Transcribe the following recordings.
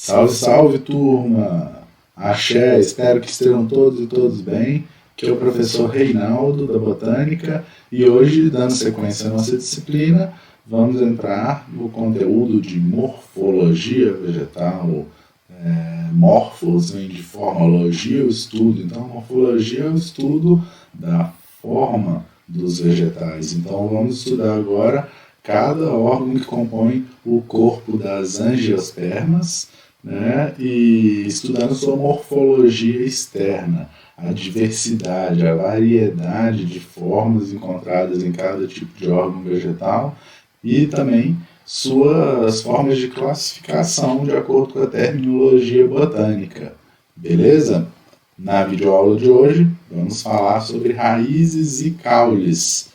Salve, salve, turma! Axé, espero que estejam todos e todos bem. Aqui é o professor Reinaldo, da Botânica, e hoje, dando sequência à nossa disciplina, vamos entrar no conteúdo de morfologia vegetal. Morfos vem de formologia, o estudo. Então, morfologia é o estudo da forma dos vegetais. Então, vamos estudar agora cada órgão que compõe o corpo das angiospermas, né, e estudando sua morfologia externa, a diversidade, a variedade de formas encontradas em cada tipo de órgão vegetal e também suas formas de classificação de acordo com a terminologia botânica. Beleza? Na videoaula de hoje, vamos falar sobre raízes e caules.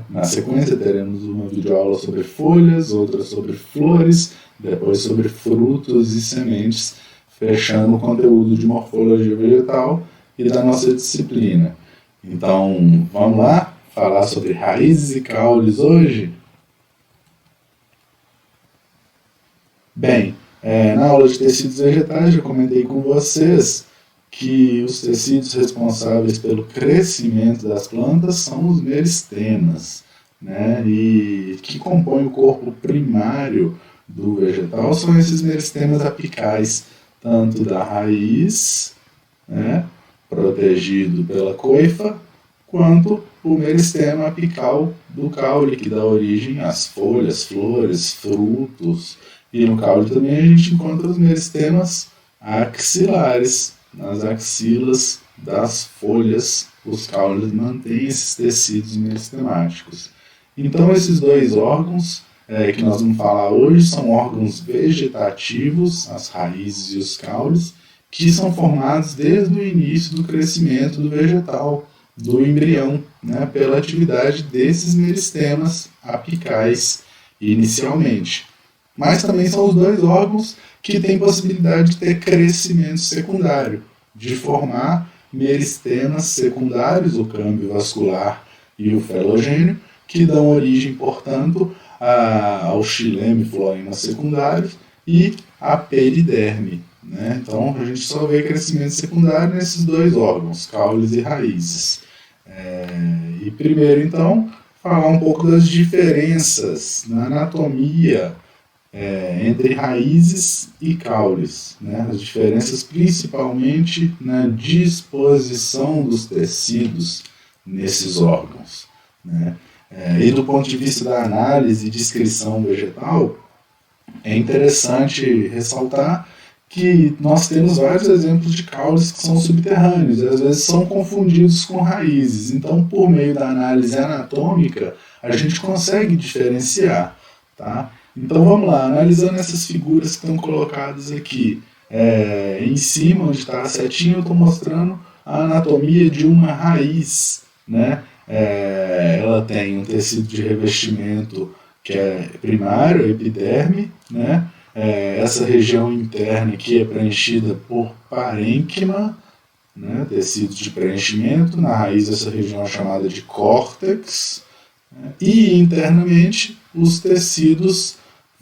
Na sequência, teremos uma videoaula sobre folhas, outra sobre flores, depois sobre frutos e sementes, fechando o conteúdo de morfologia vegetal e da nossa disciplina. Então, vamos lá falar sobre raízes e caules hoje? Bem, na aula de tecidos vegetais, já comentei com vocês que os tecidos responsáveis pelo crescimento das plantas são os meristemas, né? E que compõem o corpo primário do vegetal são esses meristemas apicais, tanto da raiz, né, protegido pela coifa, quanto o meristema apical do caule, que dá origem às folhas, flores, frutos. E no caule também a gente encontra os meristemas axilares, nas axilas das folhas. Os caules mantêm esses tecidos meristemáticos. Então, esses dois órgãos que nós vamos falar hoje são órgãos vegetativos, as raízes e os caules, que são formados desde o início do crescimento do vegetal, do embrião, né, pela atividade desses meristemas apicais inicialmente. Mas também são os dois órgãos que têm possibilidade de ter crescimento secundário, de formar meristemas secundários, o câmbio vascular e o felogênio, que dão origem, portanto, ao xilema e floema secundários e à periderme. Né? Então, a gente só vê crescimento secundário nesses dois órgãos, caules e raízes. E primeiro, então, falar um pouco das diferenças na anatomia entre raízes e caules, né? As diferenças principalmente na disposição dos tecidos nesses órgãos, né? E do ponto de vista da análise e descrição vegetal, é interessante ressaltar que nós temos vários exemplos de caules que são subterrâneos e às vezes são confundidos com raízes. Então, por meio da análise anatômica, a gente consegue diferenciar, tá? Então vamos lá, analisando essas figuras que estão colocadas aqui. Em cima, onde está a setinha, eu estou mostrando a anatomia de uma raiz, né? Ela tem um tecido de revestimento que é primário, a epiderme, né? Essa região interna aqui é preenchida por parênquima, né? Tecido de preenchimento. Na raiz, essa região é chamada de córtex, né? E internamente os tecidos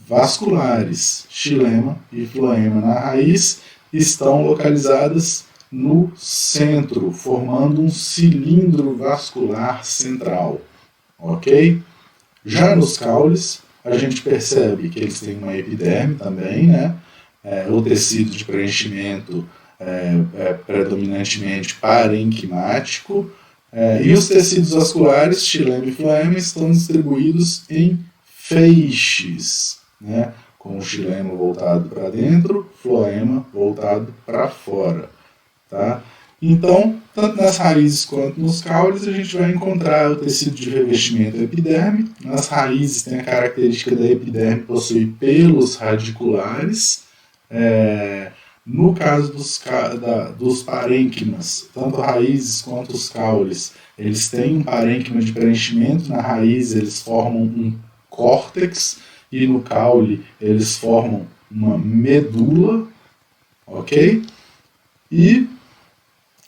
vasculares, xilema e floema na raiz, estão localizadas no centro, formando um cilindro vascular central, ok? Já nos caules, a gente percebe que eles têm uma epiderme também, né? O tecido de preenchimento é predominantemente parenquimático, e os tecidos vasculares, xilema e floema, estão distribuídos em feixes, né, com o xilema voltado para dentro, floema voltado para fora. Tá? Então, tanto nas raízes quanto nos caules, a gente vai encontrar o tecido de revestimento epiderme. Nas raízes tem a característica da epiderme possuir pelos radiculares. No caso dos parênquimas, tanto raízes quanto os caules, eles têm um parênquima de preenchimento. Na raiz eles formam um córtex e no caule eles formam uma medula, ok? E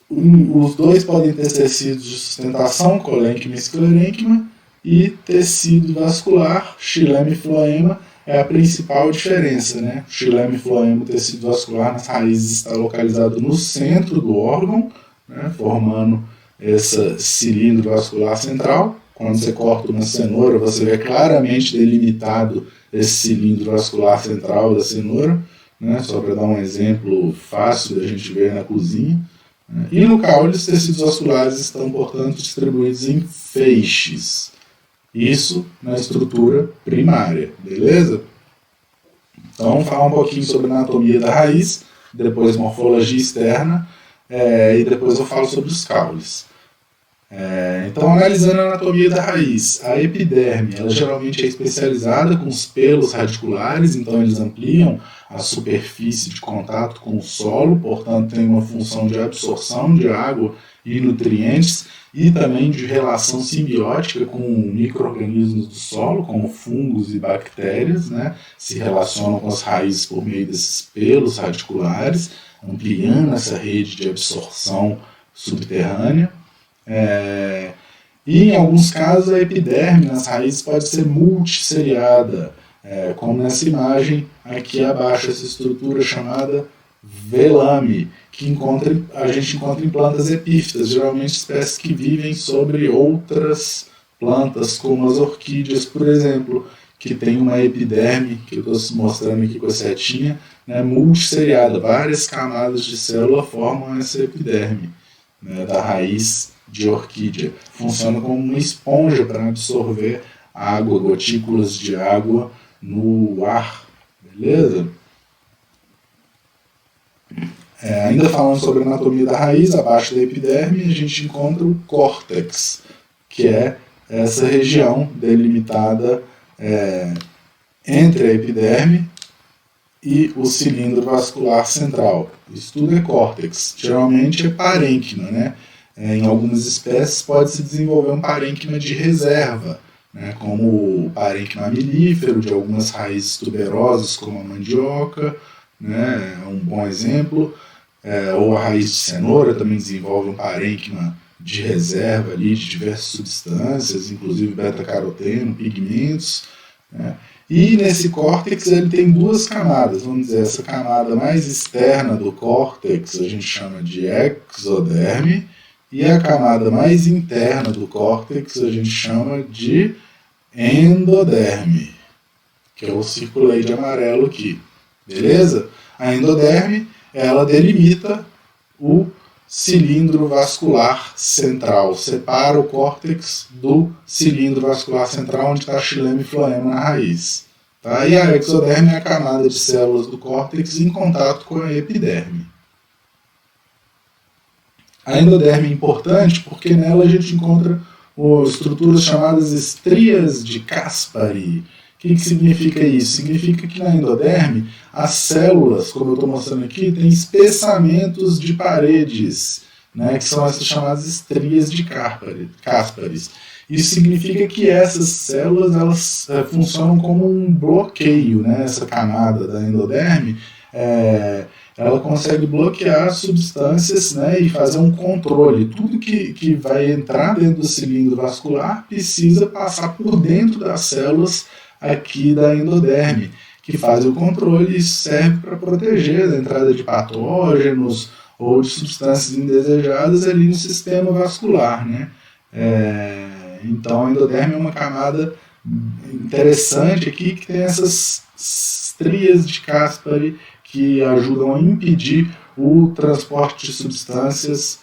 os dois podem ter tecidos de sustentação, colênquima e esclerênquima, e tecido vascular, xilema e floema, é a principal diferença, né? O xilema e floema, o tecido vascular nas raízes está localizado no centro do órgão, né? Formando esse cilindro vascular central. Quando você corta uma cenoura, você vê claramente delimitado esse cilindro vascular central da cenoura, né? Só para dar um exemplo fácil da gente ver na cozinha. E no caule, os tecidos vasculares estão, portanto, distribuídos em feixes. Isso na estrutura primária, beleza? Então, vamos falar um pouquinho sobre anatomia da raiz, depois morfologia externa, e depois eu falo sobre os caules. Então, analisando a anatomia da raiz, a epiderme, ela geralmente é especializada com os pelos radiculares, então eles ampliam a superfície de contato com o solo, portanto tem uma função de absorção de água e nutrientes e também de relação simbiótica com micro-organismos do solo, como fungos e bactérias, né? Se relacionam com as raízes por meio desses pelos radiculares, ampliando essa rede de absorção subterrânea. E em alguns casos a epiderme nas raízes pode ser multisseriada, como nessa imagem aqui abaixo, essa estrutura chamada velame, que a gente encontra em plantas epífitas, geralmente espécies que vivem sobre outras plantas, como as orquídeas, por exemplo, que tem uma epiderme, que eu estou mostrando aqui com a setinha, né, multisseriada, várias camadas de célula formam essa epiderme, né, da raiz de orquídea. Funciona como uma esponja para absorver água, gotículas de água no ar, beleza? Ainda falando sobre a anatomia da raiz, abaixo da epiderme a gente encontra o córtex, que é essa região delimitada entre a epiderme e o cilindro vascular central. Isso tudo é córtex. Geralmente é parênquima, né? Em algumas espécies pode-se desenvolver um parênquima de reserva, né? Como o parênquima melífero de algumas raízes tuberosas, como a mandioca, né? É um bom exemplo. Ou a raiz de cenoura também desenvolve um parênquima de reserva ali, de diversas substâncias, inclusive beta-caroteno, pigmentos, né? E nesse córtex ele tem duas camadas, vamos dizer, essa camada mais externa do córtex a gente chama de exoderme, e a camada mais interna do córtex a gente chama de endoderme, que é o círculo aí de amarelo aqui, beleza? A endoderme, ela delimita o cilindro vascular central, separa o córtex do cilindro vascular central onde está xilema e floema na raiz. Tá? E a exoderme é a camada de células do córtex em contato com a epiderme. A endoderme é importante porque nela a gente encontra estruturas chamadas estrias de Caspary. O que significa isso? Significa que na endoderme as células, como eu estou mostrando aqui, têm espessamentos de paredes, né, que são essas chamadas estrias de Caspary. Isso significa que essas células elas funcionam como um bloqueio, né, essa camada da endoderme, ela consegue bloquear substâncias, né, e fazer um controle. Tudo que vai entrar dentro do cilindro vascular precisa passar por dentro das células aqui da endoderme, que faz o controle e serve para proteger da entrada de patógenos ou de substâncias indesejadas ali no sistema vascular, né? Então a endoderme é uma camada interessante aqui que tem essas estrias de Caspary que ajudam a impedir o transporte de substâncias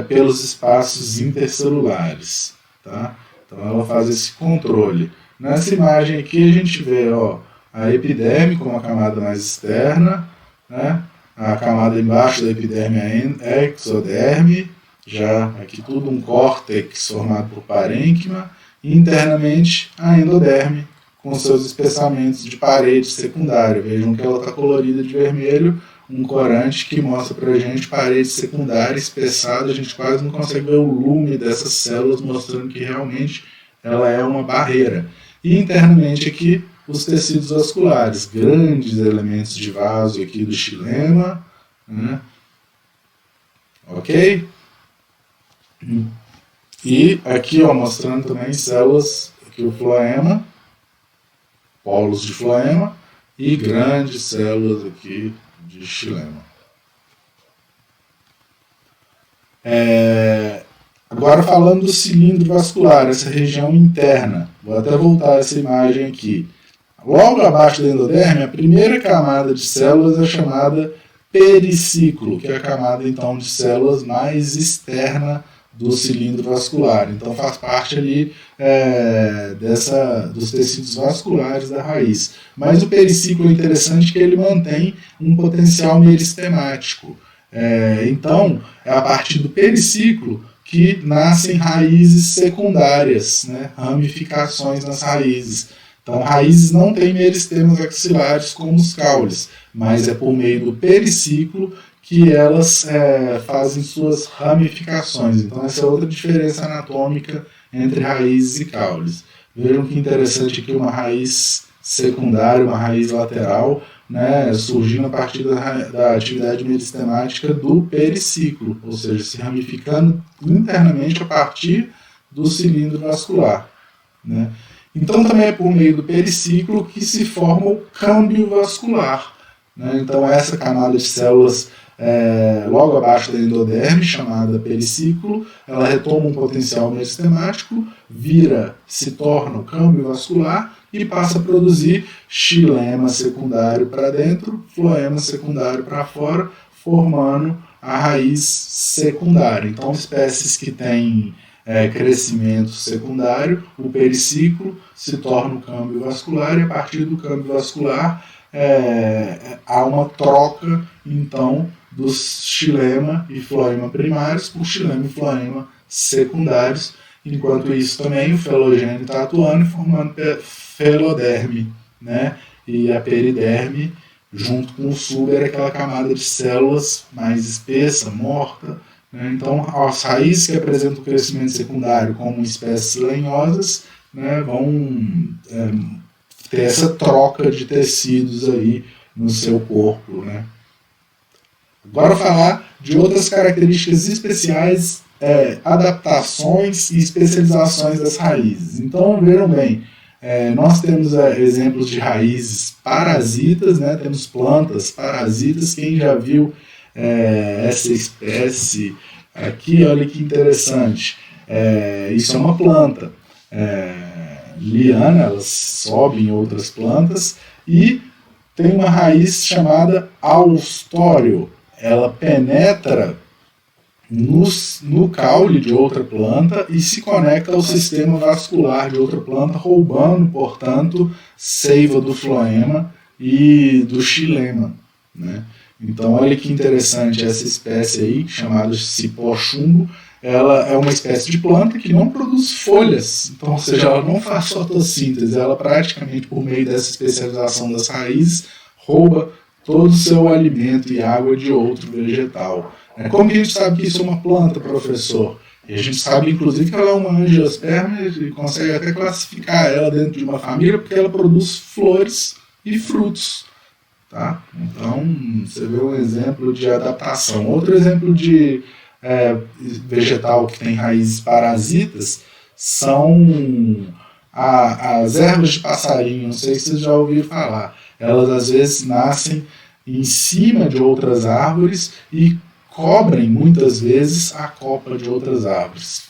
pelos espaços intercelulares, tá? Então ela faz esse controle. Nessa imagem aqui a gente vê a epiderme como a camada mais externa, né? A camada embaixo da epiderme é a exoderme, já aqui tudo um córtex formado por parênquima, e internamente a endoderme com seus espessamentos de parede secundária. Vejam que ela está colorida de vermelho, um corante que mostra para a gente parede secundária espessada, a gente quase não consegue ver o lume dessas células, mostrando que realmente ela é uma barreira. E internamente aqui, os tecidos vasculares, grandes elementos de vaso aqui do xilema, né? Ok? E aqui, mostrando também células, aqui o floema, polos de floema e grandes células aqui de xilema. Agora falando do cilindro vascular, essa região interna, vou até voltar essa imagem aqui. Logo abaixo da endoderme, a primeira camada de células é chamada periciclo, que é a camada então de células mais externa do cilindro vascular. Então faz parte ali dos tecidos vasculares da raiz. Mas o periciclo é interessante que ele mantém um potencial meristemático. Então é a partir do periciclo que nascem raízes secundárias, né, ramificações nas raízes. Então, raízes não têm meristemas axilares como os caules, mas é por meio do periciclo que elas fazem suas ramificações. Então, essa é outra diferença anatômica entre raízes e caules. Vejam que interessante aqui uma raiz secundária, uma raiz lateral, né, surgindo a partir da atividade meristemática do periciclo, ou seja, se ramificando internamente a partir do cilindro vascular, né. Então também é por meio do periciclo que se forma o câmbio vascular, né. Então essa camada de células logo abaixo da endoderme, chamada periciclo, ela retoma um potencial meristemático, se torna o câmbio vascular e passa a produzir xilema secundário para dentro, floema secundário para fora, formando a raiz secundária. Então, espécies que têm crescimento secundário, o periciclo se torna o câmbio vascular e a partir do câmbio vascular há uma troca, então, dos xilema e floema primários por xilema e floema secundários. Enquanto isso também o felogênio está atuando e formando feloderme, né? E a periderme, junto com o suber, aquela camada de células mais espessa, morta, né? Então, as raízes que apresentam crescimento secundário como espécies lenhosas, né, vão ter essa troca de tecidos aí no seu corpo, né? Agora falar de outras características especiais, adaptações e especializações das raízes. Então, vejam bem, nós temos exemplos de raízes parasitas, né? Temos plantas parasitas. Quem já viu essa espécie aqui, olha que interessante. Isso é uma planta liana, elas sobem em outras plantas e tem uma raiz chamada austório. Ela penetra no caule de outra planta e se conecta ao sistema vascular de outra planta, roubando, portanto, seiva do floema e do xilema, né? Então, olha que interessante essa espécie aí, chamada cipó-chumbo. Ela é uma espécie de planta que não produz folhas, então, ou seja, ela não faz fotossíntese, ela praticamente, por meio dessa especialização das raízes, rouba todo o seu alimento e água de outro vegetal. Como que a gente sabe que isso é uma planta, professor? E a gente sabe, inclusive, que ela é uma angiosperma e consegue até classificar ela dentro de uma família porque ela produz flores e frutos. Tá? Então, você vê um exemplo de adaptação. Outro exemplo de vegetal que tem raízes parasitas são as ervas de passarinho. Não sei se vocês já ouviram falar. Elas, às vezes, nascem em cima de outras árvores e cobrem, muitas vezes, a copa de outras árvores.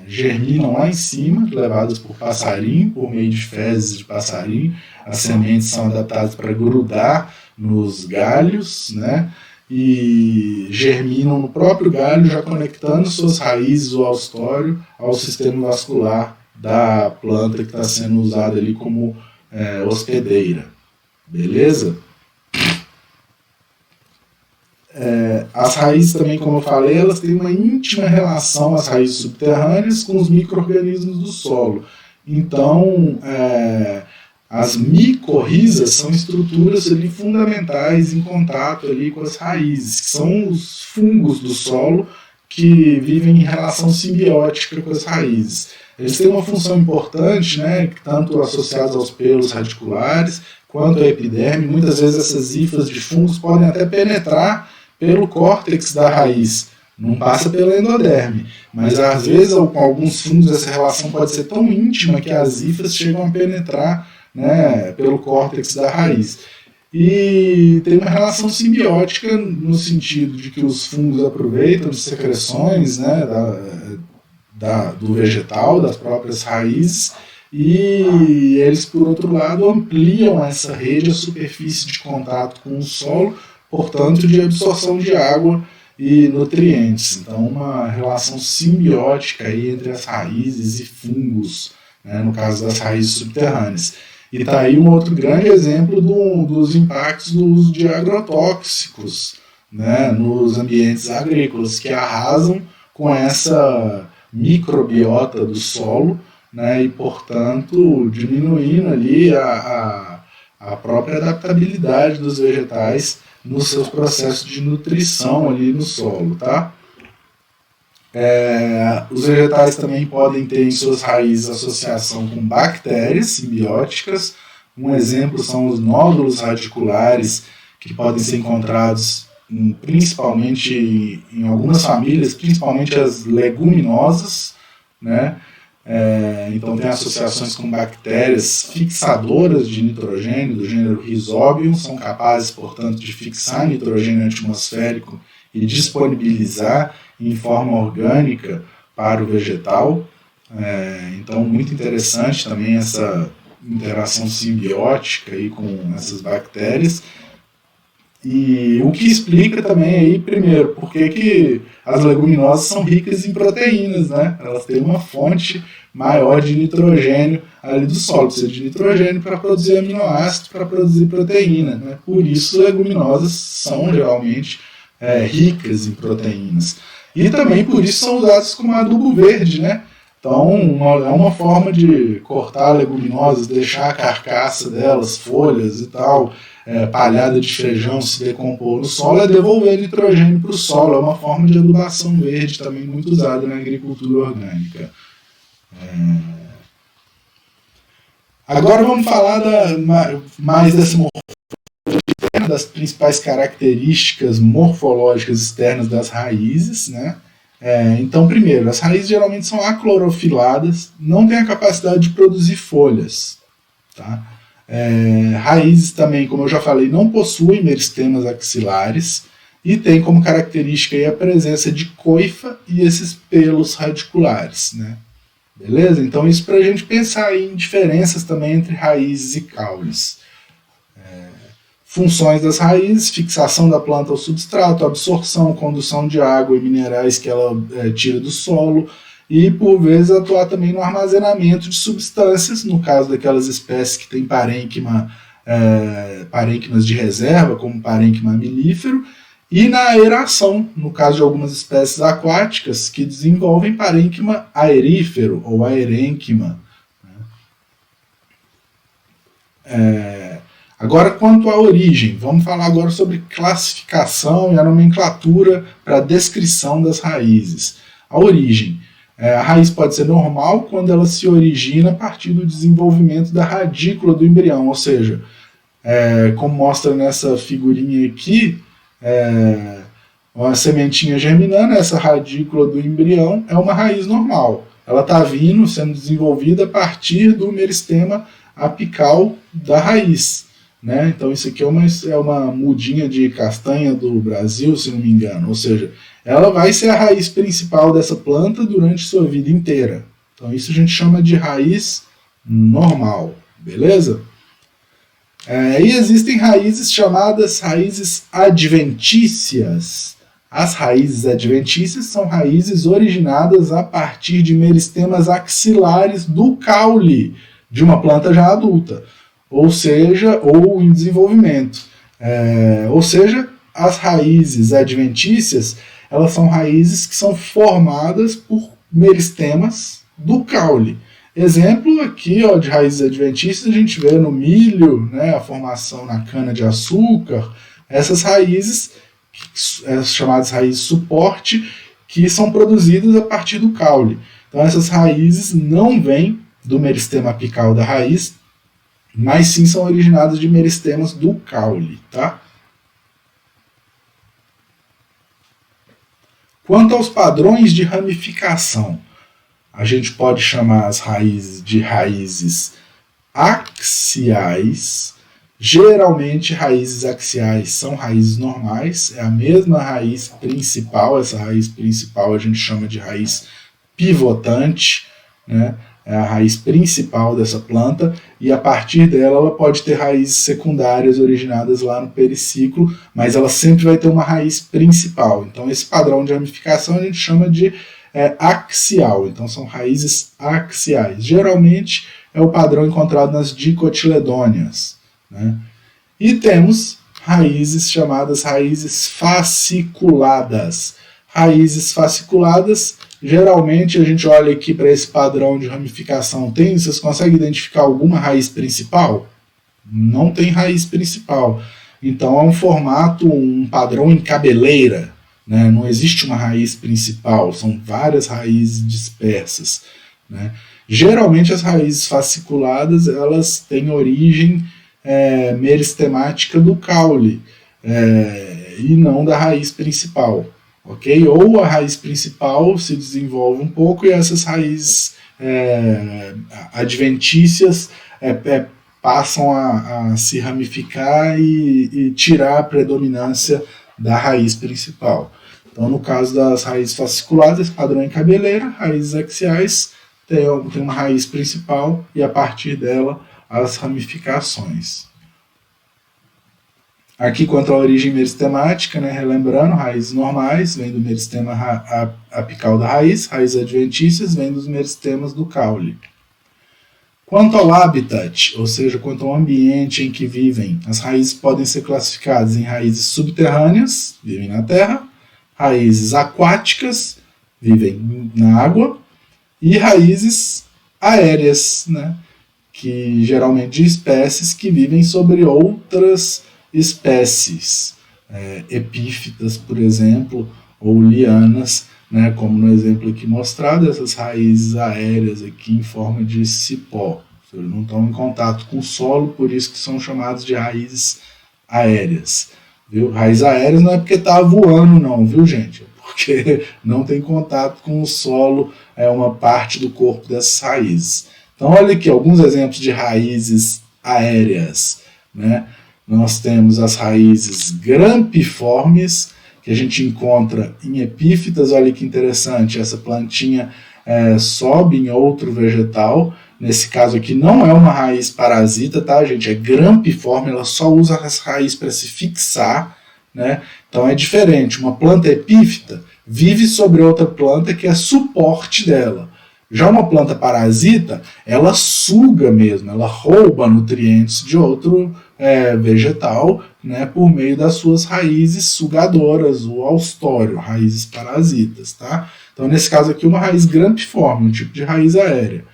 Germinam lá em cima, levadas por passarinho, por meio de fezes de passarinho. As sementes são adaptadas para grudar nos galhos, né? E germinam no próprio galho, já conectando suas raízes, o austório, ao sistema vascular da planta que está sendo usada ali como hospedeira. Beleza? As raízes também, como eu falei, elas têm uma íntima relação, as raízes subterrâneas, com os micro-organismos do solo. Então, as micorrizas são estruturas ali fundamentais em contato ali com as raízes, que são os fungos do solo que vivem em relação simbiótica com as raízes. Eles têm uma função importante, né, tanto associados aos pelos radiculares quanto à epiderme. Muitas vezes essas hifas de fungos podem até penetrar pelo córtex da raiz, não passa pela endoderme, mas às vezes com alguns fungos essa relação pode ser tão íntima que as hifas chegam a penetrar né, pelo córtex da raiz. E tem uma relação simbiótica no sentido de que os fungos aproveitam as secreções, né, do vegetal, das próprias raízes, e eles, por outro lado, ampliam essa rede, a superfície de contato com o solo, portanto, de absorção de água e nutrientes. Então, uma relação simbiótica aí entre as raízes e fungos, né, no caso das raízes subterrâneas. E está aí um outro grande exemplo dos impactos do uso de agrotóxicos, né, nos ambientes agrícolas, que arrasam com essa microbiota do solo, né, e, portanto, diminuindo ali a própria adaptabilidade dos vegetais nos seus processos de nutrição ali no solo, tá? Os vegetais também podem ter em suas raízes associação com bactérias simbióticas. Um exemplo são os nódulos radiculares, que podem ser encontrados principalmente em algumas famílias, principalmente as leguminosas, né? Então tem associações com bactérias fixadoras de nitrogênio do gênero Rhizobium, são capazes, portanto, de fixar nitrogênio atmosférico e disponibilizar em forma orgânica para o vegetal. Então, muito interessante também essa interação simbiótica aí com essas bactérias. E o que explica também aí, primeiro, por que as leguminosas são ricas em proteínas, né? Elas têm uma fonte maior de nitrogênio ali do solo, precisa de nitrogênio para produzir aminoácidos, para produzir proteína, né? Por isso, leguminosas são geralmente ricas em proteínas. E também por isso são usadas como adubo verde, né? Então, é uma forma de cortar leguminosas, deixar a carcaça delas, folhas e tal, palhada de feijão se decompor no solo, é devolver nitrogênio para o solo. É uma forma de adubação verde também muito usada na agricultura orgânica. Agora vamos falar mais dessa morfologia, das principais características morfológicas externas das raízes, né? Então, primeiro, as raízes geralmente são aclorofiladas, não têm a capacidade de produzir folhas. Tá? Raízes também, como eu já falei, não possuem meristemas axilares e tem como característica aí a presença de coifa e esses pelos radiculares. Né? Beleza? Então, isso para a gente pensar aí em diferenças também entre raízes e caules. Funções das raízes: fixação da planta ao substrato, absorção, condução de água e minerais que ela tira do solo, e por vezes atuar também no armazenamento de substâncias, no caso daquelas espécies que têm parênquimas de reserva, como parênquima melífero, e na aeração, no caso de algumas espécies aquáticas que desenvolvem parênquima aerífero ou aerênquima. Agora, quanto à origem, vamos falar agora sobre classificação e a nomenclatura para a descrição das raízes. A origem. A raiz pode ser normal quando ela se origina a partir do desenvolvimento da radícula do embrião, ou seja, como mostra nessa figurinha aqui, uma sementinha germinando, essa radícula do embrião é uma raiz normal. Ela está sendo desenvolvida a partir do meristema apical da raiz. Né? Então isso aqui é uma mudinha de castanha do Brasil, se não me engano. Ou seja, ela vai ser a raiz principal dessa planta durante sua vida inteira. Então isso a gente chama de raiz normal, beleza? E existem raízes chamadas raízes adventícias. As raízes adventícias são raízes originadas a partir de meristemas axilares do caule de uma planta já adulta, ou em desenvolvimento. Ou seja, as raízes adventícias, elas são raízes que são formadas por meristemas do caule. Exemplo aqui de raízes adventícias, a gente vê no milho, né, a formação na cana-de-açúcar, essas raízes, chamadas raízes suporte, que são produzidas a partir do caule. Então essas raízes não vêm do meristema apical da raiz, mas sim são originadas de meristemas do caule. Tá? Quanto aos padrões de ramificação, a gente pode chamar as raízes de raízes axiais. Geralmente raízes axiais são raízes normais, é a mesma raiz principal, essa raiz principal a gente chama de raiz pivotante, né? É a raiz principal dessa planta, e a partir dela ela pode ter raízes secundárias originadas lá no periciclo, mas ela sempre vai ter uma raiz principal. Então esse padrão de ramificação a gente chama de axial, então são raízes axiais. Geralmente é o padrão encontrado nas dicotiledôneas, né? E temos raízes chamadas raízes fasciculadas. Raízes fasciculadas, geralmente a gente olha aqui para esse padrão de ramificação, vocês conseguem identificar alguma raiz principal? Não tem raiz principal. Então é um formato, um padrão em cabeleira, né? Não existe uma raiz principal, são várias raízes dispersas, né? Geralmente as raízes fasciculadas elas têm origem meristemática do caule e não da raiz principal, ok? Ou a raiz principal se desenvolve um pouco e essas raízes adventícias passam a se ramificar e tirar a predominância da raiz principal. Então, no caso das raízes fasciculadas, padrão em cabeleira, raízes axiais tem uma raiz principal e a partir dela as ramificações. Aqui quanto à origem meristemática, né, relembrando, raízes normais vem do meristema apical da raiz, raízes adventícias vem dos meristemas do caule. Quanto ao habitat, ou seja, quanto ao ambiente em que vivem, as raízes podem ser classificadas em raízes subterrâneas, vivem na terra, raízes aquáticas, vivem na água, e raízes aéreas, né, que geralmente de espécies que vivem sobre outras espécies, epífitas, por exemplo, ou lianas, né, como no exemplo aqui mostrado, essas raízes aéreas aqui em forma de cipó. Eles não estão em contato com o solo, por isso que são chamados de raízes aéreas. Viu? Raízes aéreas não é porque está voando não, viu gente? É porque não tem contato com o solo, é uma parte do corpo dessas raízes. Então olha aqui alguns exemplos de raízes aéreas, né? Nós temos as raízes grampiformes, que a gente encontra em epífitas. Olha que interessante, essa plantinha sobe em outro vegetal. Nesse caso aqui não é uma raiz parasita, tá, gente? É grampiforme, ela só usa as raízes para se fixar, né? Então é diferente. Uma planta epífita vive sobre outra planta que é suporte dela. Já uma planta parasita, ela suga mesmo, ela rouba nutrientes de outro vegetal, né, por meio das suas raízes sugadoras, o austório, raízes parasitas, tá? Então, nesse caso aqui, uma raiz grampiforme, um tipo de raiz aérea.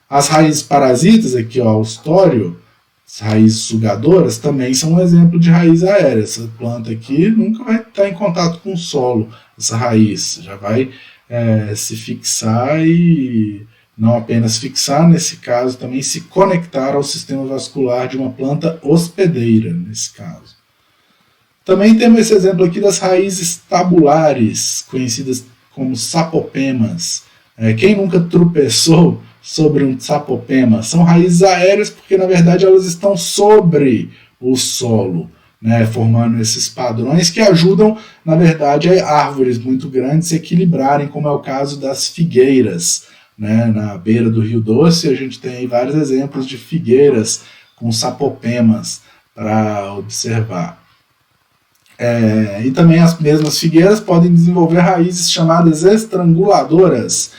As raízes parasitas, aqui, ó, austório, as raízes sugadoras, também são um exemplo de raiz aérea. Essa planta aqui nunca vai estar em contato com o solo, essa raiz, já vai se fixar e não apenas fixar, nesse caso também se conectar ao sistema vascular de uma planta hospedeira, nesse caso. Também temos esse exemplo aqui das raízes tabulares, conhecidas como sapopemas. Quem nunca tropeçou sobre um sapopema? São raízes aéreas porque na verdade elas estão sobre o solo, né, formando esses padrões que ajudam, na verdade, a árvores muito grandes se equilibrarem, como é o caso das figueiras, né, na beira do Rio Doce. A gente tem vários exemplos de figueiras com sapopemas para observar. E também as mesmas figueiras podem desenvolver raízes chamadas estranguladoras.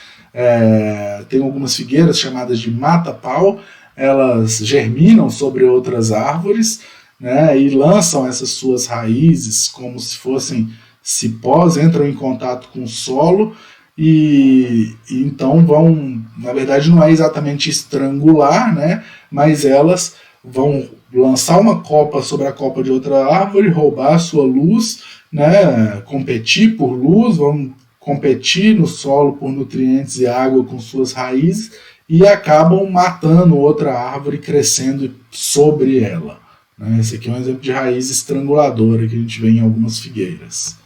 Tem algumas figueiras chamadas de mata-pau, elas germinam sobre outras árvores, né, e lançam essas suas raízes como se fossem cipós, entram em contato com o solo e então vão, na verdade não é exatamente estrangular, né, mas elas vão lançar uma copa sobre a copa de outra árvore, roubar a sua luz, né, competir por luz, vão competir no solo por nutrientes e água com suas raízes e acabam matando outra árvore crescendo sobre ela. Esse aqui é um exemplo de raiz estranguladora que a gente vê em algumas figueiras.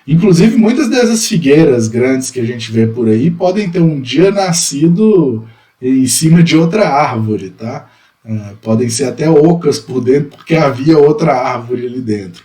Inclusive, muitas dessas figueiras grandes que a gente vê por aí podem ter um dia nascido em cima de outra árvore, tá? Podem ser até ocas por dentro, porque havia outra árvore ali dentro.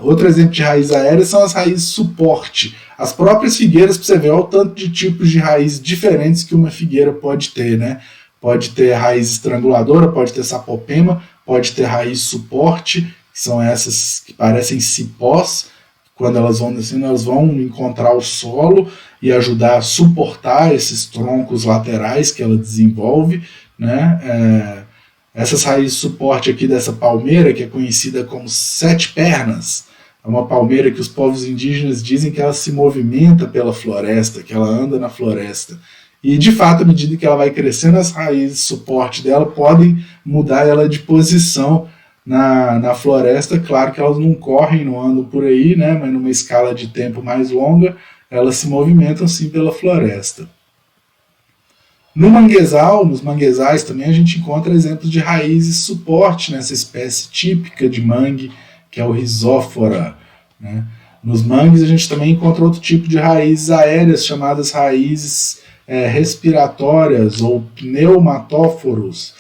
Outro exemplo de raiz aérea são as raízes suporte. As próprias figueiras, para você ver, olha o tanto de tipos de raiz diferentes que uma figueira pode ter, né? Pode ter raiz estranguladora, pode ter sapopema, pode ter raiz suporte, que são essas que parecem cipós. Quando elas vão descendo, elas vão encontrar o solo e ajudar a suportar esses troncos laterais que ela desenvolve, né? Essas raízes suporte aqui dessa palmeira, que é conhecida como sete pernas, é uma palmeira que os povos indígenas dizem que ela se movimenta pela floresta, que ela anda na floresta. E, de fato, à medida que ela vai crescendo, as raízes suporte dela podem mudar ela de posição na floresta. Claro que elas não correm, não andam por aí, né? Mas numa escala de tempo mais longa, elas se movimentam sim pela floresta. No manguezal, nos manguezais também a gente encontra exemplos de raízes suporte nessa espécie típica de mangue, que é o Rhizóphora, né? Nos mangues a gente também encontra outro tipo de raízes aéreas, chamadas raízes respiratórias ou pneumatóforos.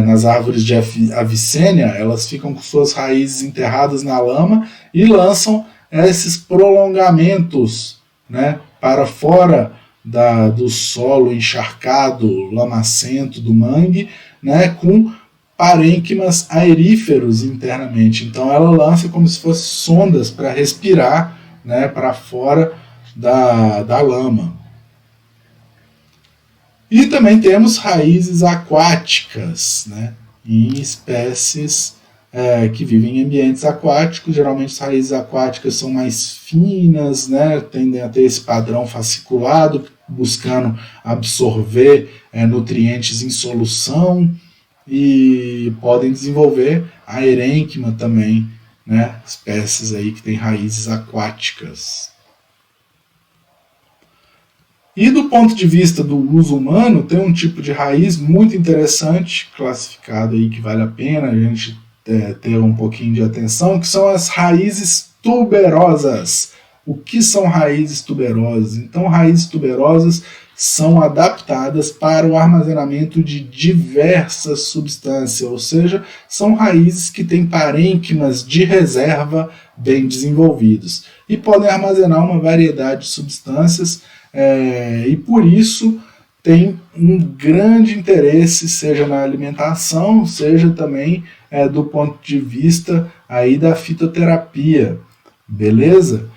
Nas árvores de Avicênia, elas ficam com suas raízes enterradas na lama e lançam esses prolongamentos, né, para fora do solo encharcado, lamacento do mangue, né, com parênquimas aeríferos internamente. Então ela lança como se fossem sondas para respirar, né, para fora da lama. E também temos raízes aquáticas, né, em espécies que vivem em ambientes aquáticos. Geralmente as raízes aquáticas são mais finas, né, tendem a ter esse padrão fasciculado, buscando absorver nutrientes em solução, e podem desenvolver a herênquima também, né, espécies aí que têm raízes aquáticas. E do ponto de vista do uso humano, tem um tipo de raiz muito interessante, classificado aí, que vale a pena a gente ter um pouquinho de atenção, que são as raízes tuberosas. O que são raízes tuberosas? Então, raízes tuberosas são adaptadas para o armazenamento de diversas substâncias, ou seja, são raízes que têm parênquimas de reserva bem desenvolvidos e podem armazenar uma variedade de substâncias, e por isso tem um grande interesse, seja na alimentação, seja também do ponto de vista aí da fitoterapia, beleza?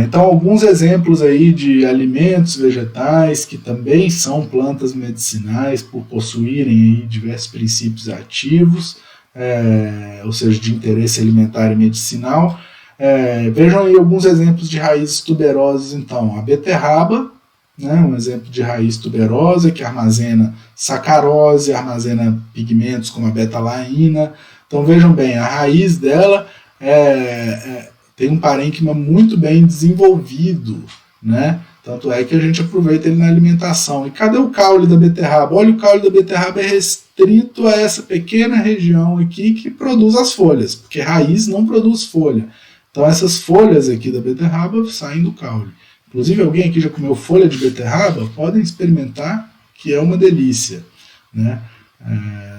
Então, alguns exemplos aí de alimentos vegetais que também são plantas medicinais por possuírem aí diversos princípios ativos, ou seja, de interesse alimentar e medicinal. Vejam aí alguns exemplos de raízes tuberosas. Então, a beterraba, né, um exemplo de raiz tuberosa que armazena sacarose, armazena pigmentos como a betalaína. Então, vejam bem, a raiz dela tem um parênquima muito bem desenvolvido, né? Tanto é que a gente aproveita ele na alimentação. E cadê o caule da beterraba? Olha, o caule da beterraba é restrito a essa pequena região aqui que produz as folhas, porque raiz não produz folha. Então essas folhas aqui da beterraba saem do caule. Inclusive, alguém aqui já comeu folha de beterraba? Podem experimentar, que é uma delícia, né?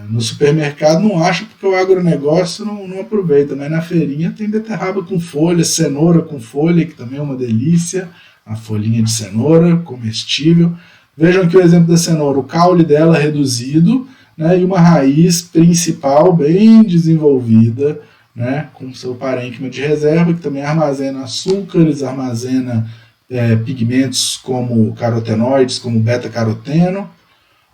No supermercado não acha porque o agronegócio não aproveita, mas na feirinha tem beterraba com folha, cenoura com folha, que também é uma delícia, a folhinha de cenoura comestível. Vejam aqui o exemplo da cenoura, o caule dela reduzido, né, e uma raiz principal bem desenvolvida, né, com seu parênquima de reserva, que também armazena açúcares, armazena pigmentos como carotenoides, como beta-caroteno.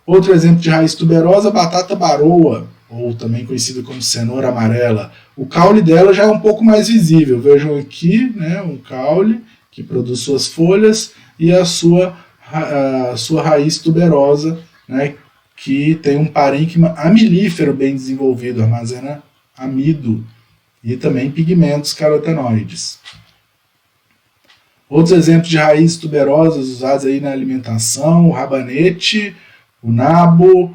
Outro exemplo de raiz tuberosa, batata baroa, ou também conhecida como cenoura amarela. O caule dela já é um pouco mais visível. Vejam aqui, né, um caule que produz suas folhas e a sua raiz tuberosa, né, que tem um parênquima amilífero bem desenvolvido, armazena amido e também pigmentos carotenoides. Outros exemplos de raízes tuberosas usadas aí na alimentação, o rabanete, o nabo,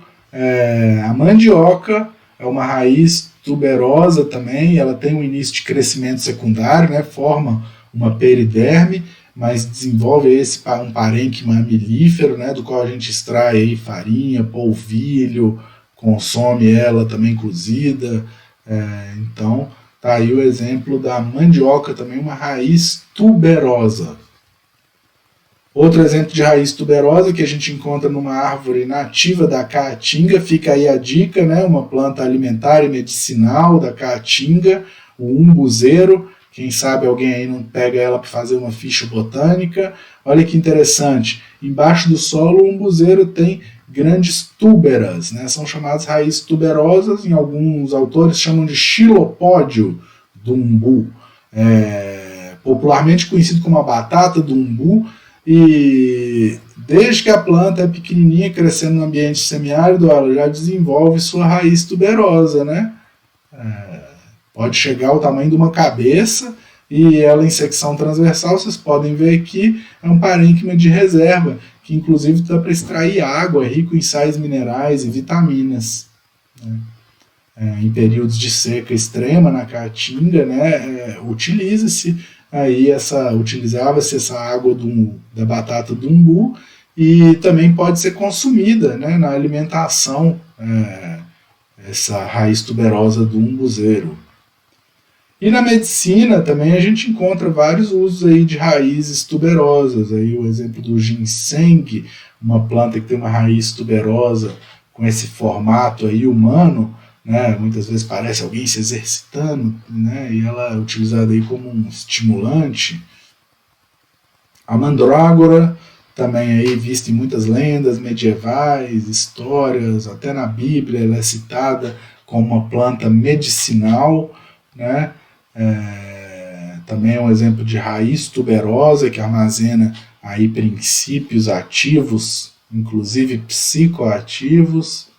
a mandioca é uma raiz tuberosa também, ela tem um início de crescimento secundário, né, forma uma periderme, mas desenvolve um parênquima melífero, né, do qual a gente extrai aí farinha, polvilho, consome ela também cozida. Então, tá aí o exemplo da mandioca, também uma raiz tuberosa. Outro exemplo de raiz tuberosa que a gente encontra numa árvore nativa da caatinga, fica aí a dica, né? Uma planta alimentar e medicinal da caatinga, o umbuzeiro. Quem sabe alguém aí não pega ela para fazer uma ficha botânica. Olha que interessante, embaixo do solo o umbuzeiro tem grandes túberas, né? São chamadas raízes tuberosas, em alguns autores chamam de xilopódio do umbu, popularmente conhecido como a batata do umbu. E desde que a planta é pequenininha, crescendo no ambiente semiárido, ela já desenvolve sua raiz tuberosa, né? Pode chegar ao tamanho de uma cabeça, e ela em secção transversal, vocês podem ver aqui, é um parênquima de reserva, que inclusive dá para extrair água, é rico em sais minerais e vitaminas. Em períodos de seca extrema na caatinga, né, utilizava-se essa água da batata do umbu, e também pode ser consumida, né, na alimentação, essa raiz tuberosa do umbuzeiro. E na medicina também a gente encontra vários usos aí de raízes tuberosas. Aí o exemplo do ginseng, uma planta que tem uma raiz tuberosa com esse formato aí humano, né? Muitas vezes parece alguém se exercitando, né? E ela é utilizada aí como um estimulante. A mandrágora, também aí vista em muitas lendas medievais, histórias, até na Bíblia ela é citada como uma planta medicinal, né? Também é um exemplo de raiz tuberosa que armazena aí princípios ativos, inclusive psicoativos.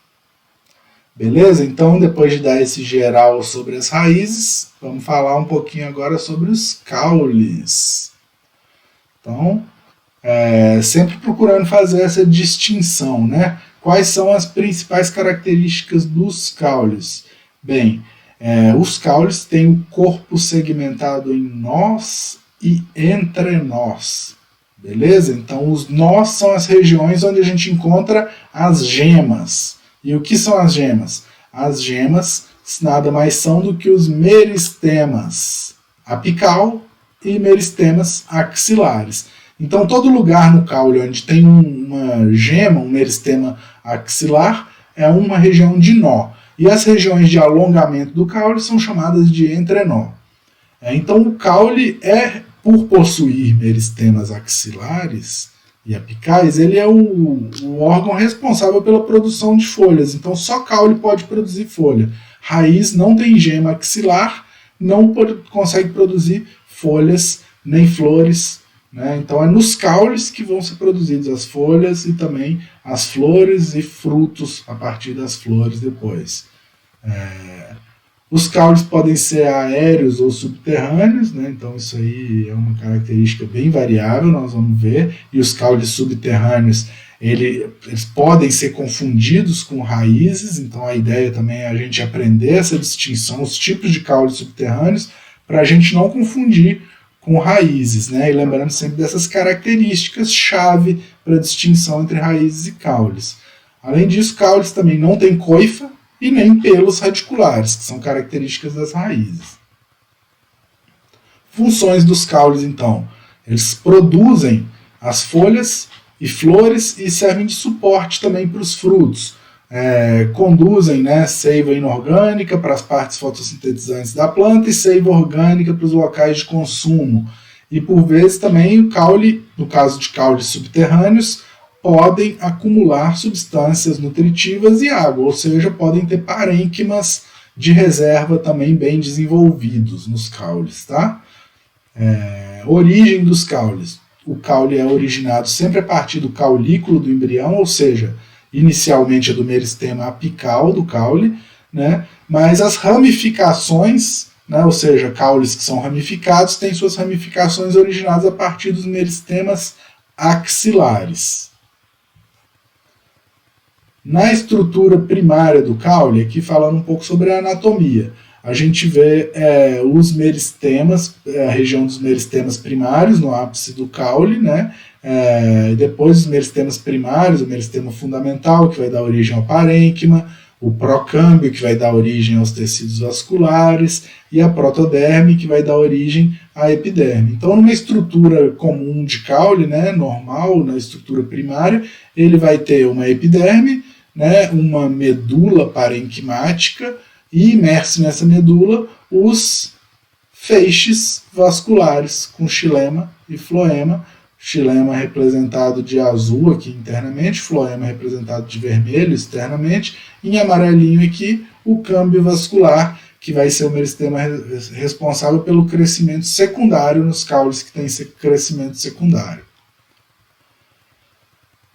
Beleza? Então, depois de dar esse geral sobre as raízes, vamos falar um pouquinho agora sobre os caules. Então, sempre procurando fazer essa distinção, né? Quais são as principais características dos caules? Bem, os caules têm o corpo segmentado em nós e entrenós. Beleza? Então, os nós são as regiões onde a gente encontra as gemas. E o que são as gemas? As gemas nada mais são do que os meristemas apical e meristemas axilares. Então, todo lugar no caule onde tem uma gema, um meristema axilar, é uma região de nó. E as regiões de alongamento do caule são chamadas de entrenó. Então, o caule por possuir meristemas axilares e apicais, ele é o órgão responsável pela produção de folhas. Então, só caule pode produzir folha. Raiz não tem gema axilar, não consegue produzir folhas nem flores, né? Então, é nos caules que vão ser produzidas as folhas e também as flores e frutos a partir das flores depois. Os caules podem ser aéreos ou subterrâneos, né? Então isso aí é uma característica bem variável, nós vamos ver. E os caules subterrâneos, eles podem ser confundidos com raízes, então a ideia também é a gente aprender essa distinção, os tipos de caules subterrâneos, para a gente não confundir com raízes, né? E lembrando sempre dessas características-chave para a distinção entre raízes e caules. Além disso, caules também não têm coifa e nem pelos radiculares, que são características das raízes. Funções dos caules, então. Eles produzem as folhas e flores e servem de suporte também para os frutos. Conduzem, né, seiva inorgânica para as partes fotossintetizantes da planta e seiva orgânica para os locais de consumo. E por vezes também o caule, no caso de caules subterrâneos, podem acumular substâncias nutritivas e água, ou seja, podem ter parênquimas de reserva também bem desenvolvidos nos caules. Tá? Origem dos caules. O caule é originado sempre a partir do caulículo do embrião, ou seja, inicialmente é do meristema apical do caule, né? Mas as ramificações, né, ou seja, caules que são ramificados, têm suas ramificações originadas a partir dos meristemas axilares. Na estrutura primária do caule, aqui falando um pouco sobre a anatomia, a gente vê os meristemas, a região dos meristemas primários no ápice do caule, né? Depois os meristemas primários, o meristema fundamental, que vai dar origem ao parênquima, o procâmbio, que vai dar origem aos tecidos vasculares, e a protoderme, que vai dar origem à epiderme. Então, numa estrutura comum de caule, né, normal, na estrutura primária, ele vai ter uma epiderme, né, uma medula parenquimática, e imerso nessa medula, os feixes vasculares, com xilema e floema. Xilema representado de azul aqui internamente, floema representado de vermelho externamente, e em amarelinho aqui o câmbio vascular, que vai ser o meristema responsável pelo crescimento secundário nos caules que têm crescimento secundário.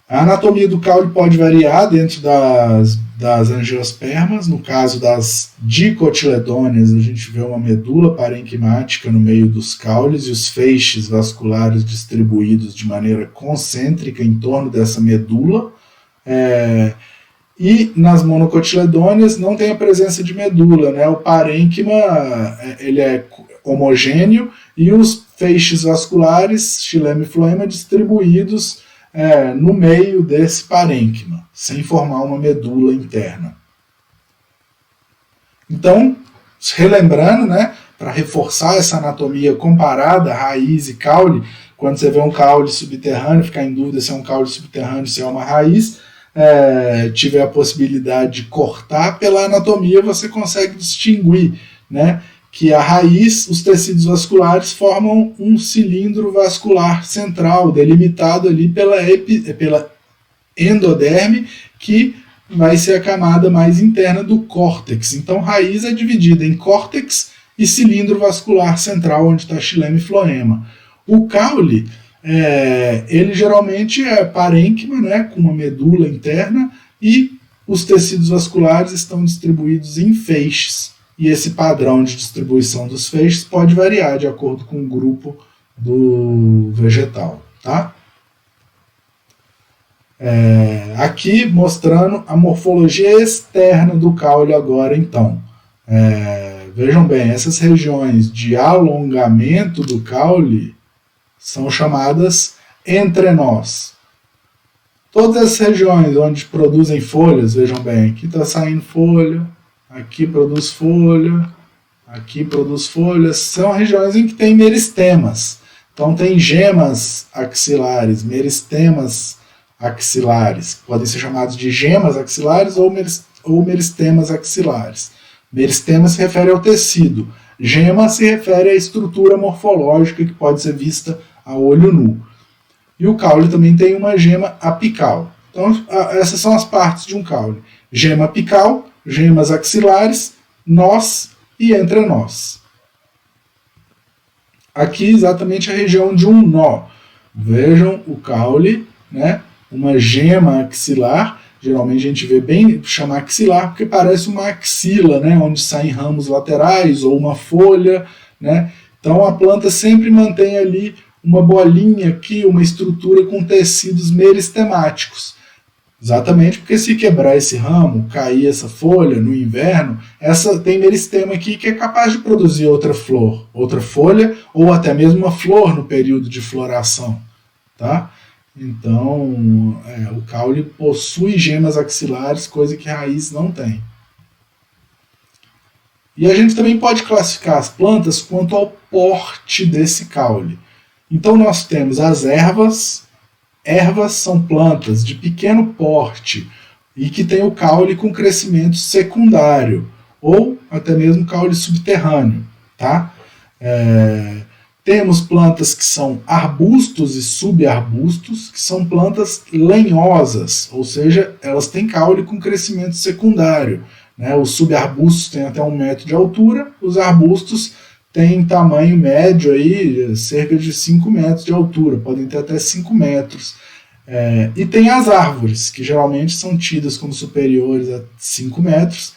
A anatomia do caule pode variar dentro das angiospermas. No caso das dicotiledôneas, a gente vê uma medula parenquimática no meio dos caules e os feixes vasculares distribuídos de maneira concêntrica em torno dessa medula. E nas monocotiledôneas não tem a presença de medula, né? O parênquima ele é homogêneo e os feixes vasculares, xilema e floema, distribuídos no meio desse parênquima, sem formar uma medula interna. Então, relembrando, né, para reforçar essa anatomia comparada, raiz e caule, quando você vê um caule subterrâneo, ficar em dúvida se é um caule subterrâneo, se é uma raiz, tiver a possibilidade de cortar pela anatomia, você consegue distinguir, né, que a raiz, os tecidos vasculares formam um cilindro vascular central, delimitado ali pela endoderme, que vai ser a camada mais interna do córtex. Então, raiz é dividida em córtex e cilindro vascular central, onde está xilema e floema. O caule, ele geralmente é parênquima, né, com uma medula interna, e os tecidos vasculares estão distribuídos em feixes. E esse padrão de distribuição dos feixes pode variar de acordo com o grupo do vegetal. Tá? Aqui mostrando a morfologia externa do caule agora, então. Vejam bem, essas regiões de alongamento do caule são chamadas entrenós. Todas as regiões onde produzem folhas, vejam bem, aqui está saindo folha, aqui produz folha, aqui produz folhas, são regiões em que tem meristemas. Então tem gemas axilares, meristemas axilares, podem ser chamados de gemas axilares ou meristemas axilares. Meristema se refere ao tecido, gema se refere à estrutura morfológica que pode ser vista a olho nu. E o caule também tem uma gema apical. Então essas são as partes de um caule. Gema apical, gemas axilares, nós e entrenós. Aqui exatamente a região de um nó. Vejam o caule, né? Uma gema axilar, geralmente a gente vê bem chamar axilar porque parece uma axila, né? Onde saem ramos laterais ou uma folha, né? Então a planta sempre mantém ali uma bolinha aqui, uma estrutura com tecidos meristemáticos. Exatamente porque se quebrar esse ramo, cair essa folha no inverno, essa tem meristema aqui que é capaz de produzir outra flor, outra folha, ou até mesmo uma flor no período de floração. Tá? Então, o caule possui gemas axilares, coisa que a raiz não tem. E a gente também pode classificar as plantas quanto ao porte desse caule. Então nós temos as ervas. Ervas são plantas de pequeno porte e que têm o caule com crescimento secundário, ou até mesmo caule subterrâneo. Tá? Temos plantas que são arbustos e subarbustos, que são plantas lenhosas, ou seja, elas têm caule com crescimento secundário. Né? Os subarbustos têm até 1 metro de altura, os arbustos têm tamanho médio, aí, cerca de 5 metros de altura, podem ter até 5 metros. E tem as árvores, que geralmente são tidas como superiores a 5 metros,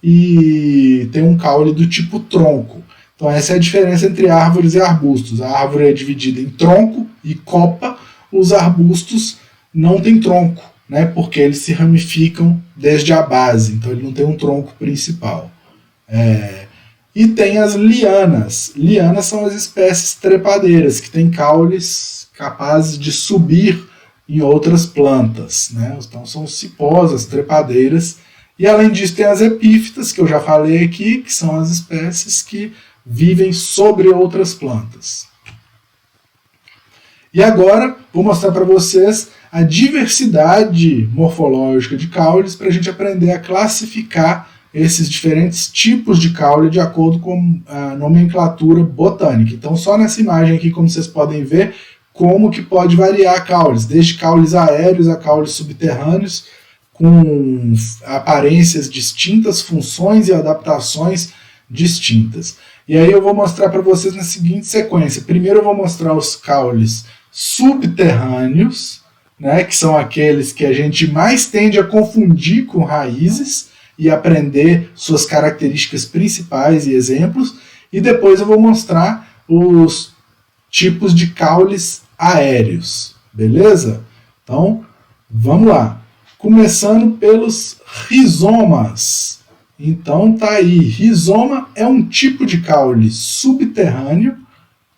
e tem um caule do tipo tronco. Então essa é a diferença entre árvores e arbustos. A árvore é dividida em tronco e copa, os arbustos não têm tronco, né, porque eles se ramificam desde a base, então ele não tem um tronco principal. E tem as lianas. Lianas são as espécies trepadeiras, que têm caules capazes de subir em outras plantas, né? Então são cipós, as trepadeiras. E além disso tem as epífitas, que eu já falei aqui, que são as espécies que vivem sobre outras plantas. E agora vou mostrar para vocês a diversidade morfológica de caules para a gente aprender a classificar esses diferentes tipos de caule de acordo com a nomenclatura botânica. Então, só nessa imagem aqui, como vocês podem ver, como que pode variar caules, desde caules aéreos a caules subterrâneos, com aparências distintas, funções e adaptações distintas. E aí eu vou mostrar para vocês na seguinte sequência. Primeiro eu vou mostrar os caules subterrâneos, né, que são aqueles que a gente mais tende a confundir com raízes, e aprender suas características principais e exemplos, e depois eu vou mostrar os tipos de caules aéreos, beleza? Então, vamos lá. Começando pelos rizomas. Então tá aí, rizoma é um tipo de caule subterrâneo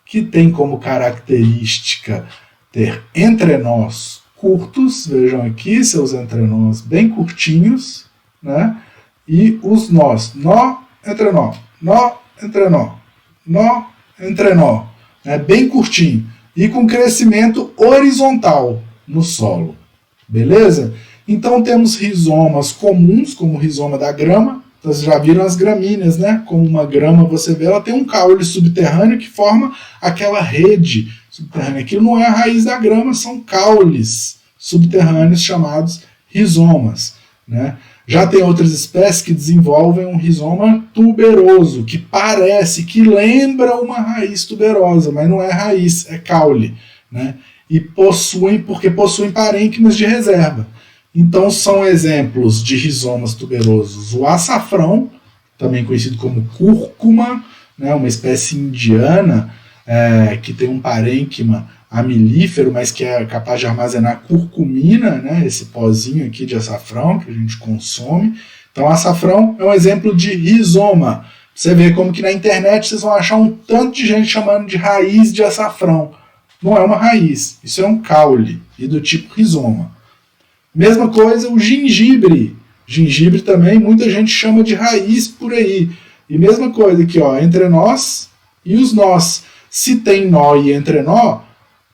que tem como característica ter entrenós curtos, vejam aqui seus entrenós bem curtinhos, né? E os nós, nó, entrenó, nó, entrenó, né? Bem curtinho e com crescimento horizontal no solo, beleza? Então temos rizomas comuns, como o rizoma da grama. Vocês já viram as gramíneas, né? Como uma grama, você vê, ela tem um caule subterrâneo que forma aquela rede subterrânea. Aquilo não é a raiz da grama, são caules subterrâneos chamados rizomas, né? Já tem outras espécies que desenvolvem um rizoma tuberoso, que parece, que lembra uma raiz tuberosa, mas não é raiz, é caule, né? E possuem parênquimas de reserva. Então são exemplos de rizomas tuberosos o açafrão, também conhecido como cúrcuma, né? Uma espécie indiana que tem um parênquima amilífero, mas que é capaz de armazenar curcumina, né, esse pozinho aqui de açafrão que a gente consome. Então, açafrão é um exemplo de rizoma. Você vê como que na internet vocês vão achar um tanto de gente chamando de raiz de açafrão. Não é uma raiz, isso é um caule, e do tipo rizoma. Mesma coisa o gengibre. Gengibre também muita gente chama de raiz por aí. E mesma coisa aqui, ó, entrenós e os nós. Se tem nó e entrenó,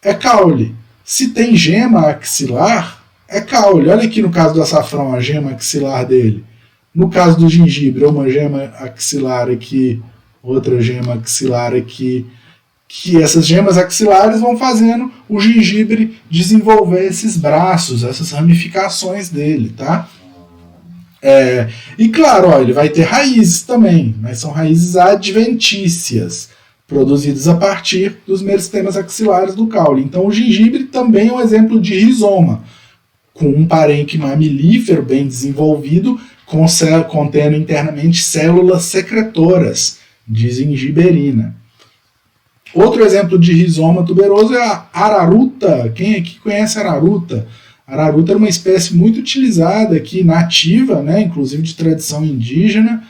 é caule. Se tem gema axilar, é caule. Olha aqui no caso do açafrão, a gema axilar dele. No caso do gengibre, uma gema axilar aqui, outra gema axilar aqui, que essas gemas axilares vão fazendo o gengibre desenvolver esses braços, essas ramificações dele, tá? E claro, ó, ele vai ter raízes também, mas são raízes adventícias, produzidas a partir dos meristemas axilares do caule. Então o gengibre também é um exemplo de rizoma, com um parênquima amilífero bem desenvolvido, contendo internamente células secretoras de gingiberina. Outro exemplo de rizoma tuberoso é a araruta. Quem aqui conhece a araruta? A araruta era uma espécie muito utilizada aqui, nativa, né, inclusive de tradição indígena,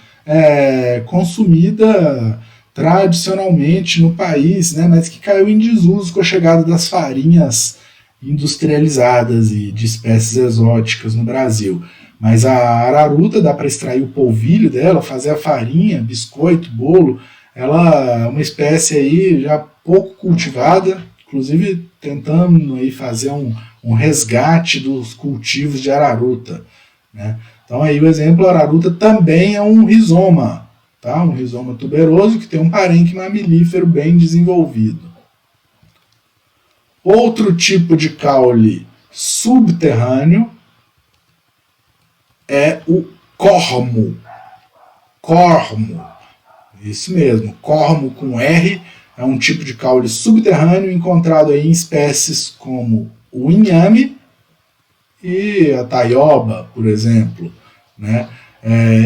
consumida tradicionalmente no país, né, mas que caiu em desuso com a chegada das farinhas industrializadas e de espécies exóticas no Brasil. Mas a araruta dá para extrair o polvilho dela, fazer a farinha, biscoito, bolo. Ela é uma espécie aí já pouco cultivada, inclusive tentando aí fazer um resgate dos cultivos de araruta, né? Então aí o exemplo, a araruta também é um rizoma, tá? Um rizoma tuberoso que tem um parênquima amilífero bem desenvolvido. Outro tipo de caule subterrâneo é o cormo. Cormo. Isso mesmo, cormo com R é um tipo de caule subterrâneo encontrado aí em espécies como o inhame e a taioba, por exemplo, né?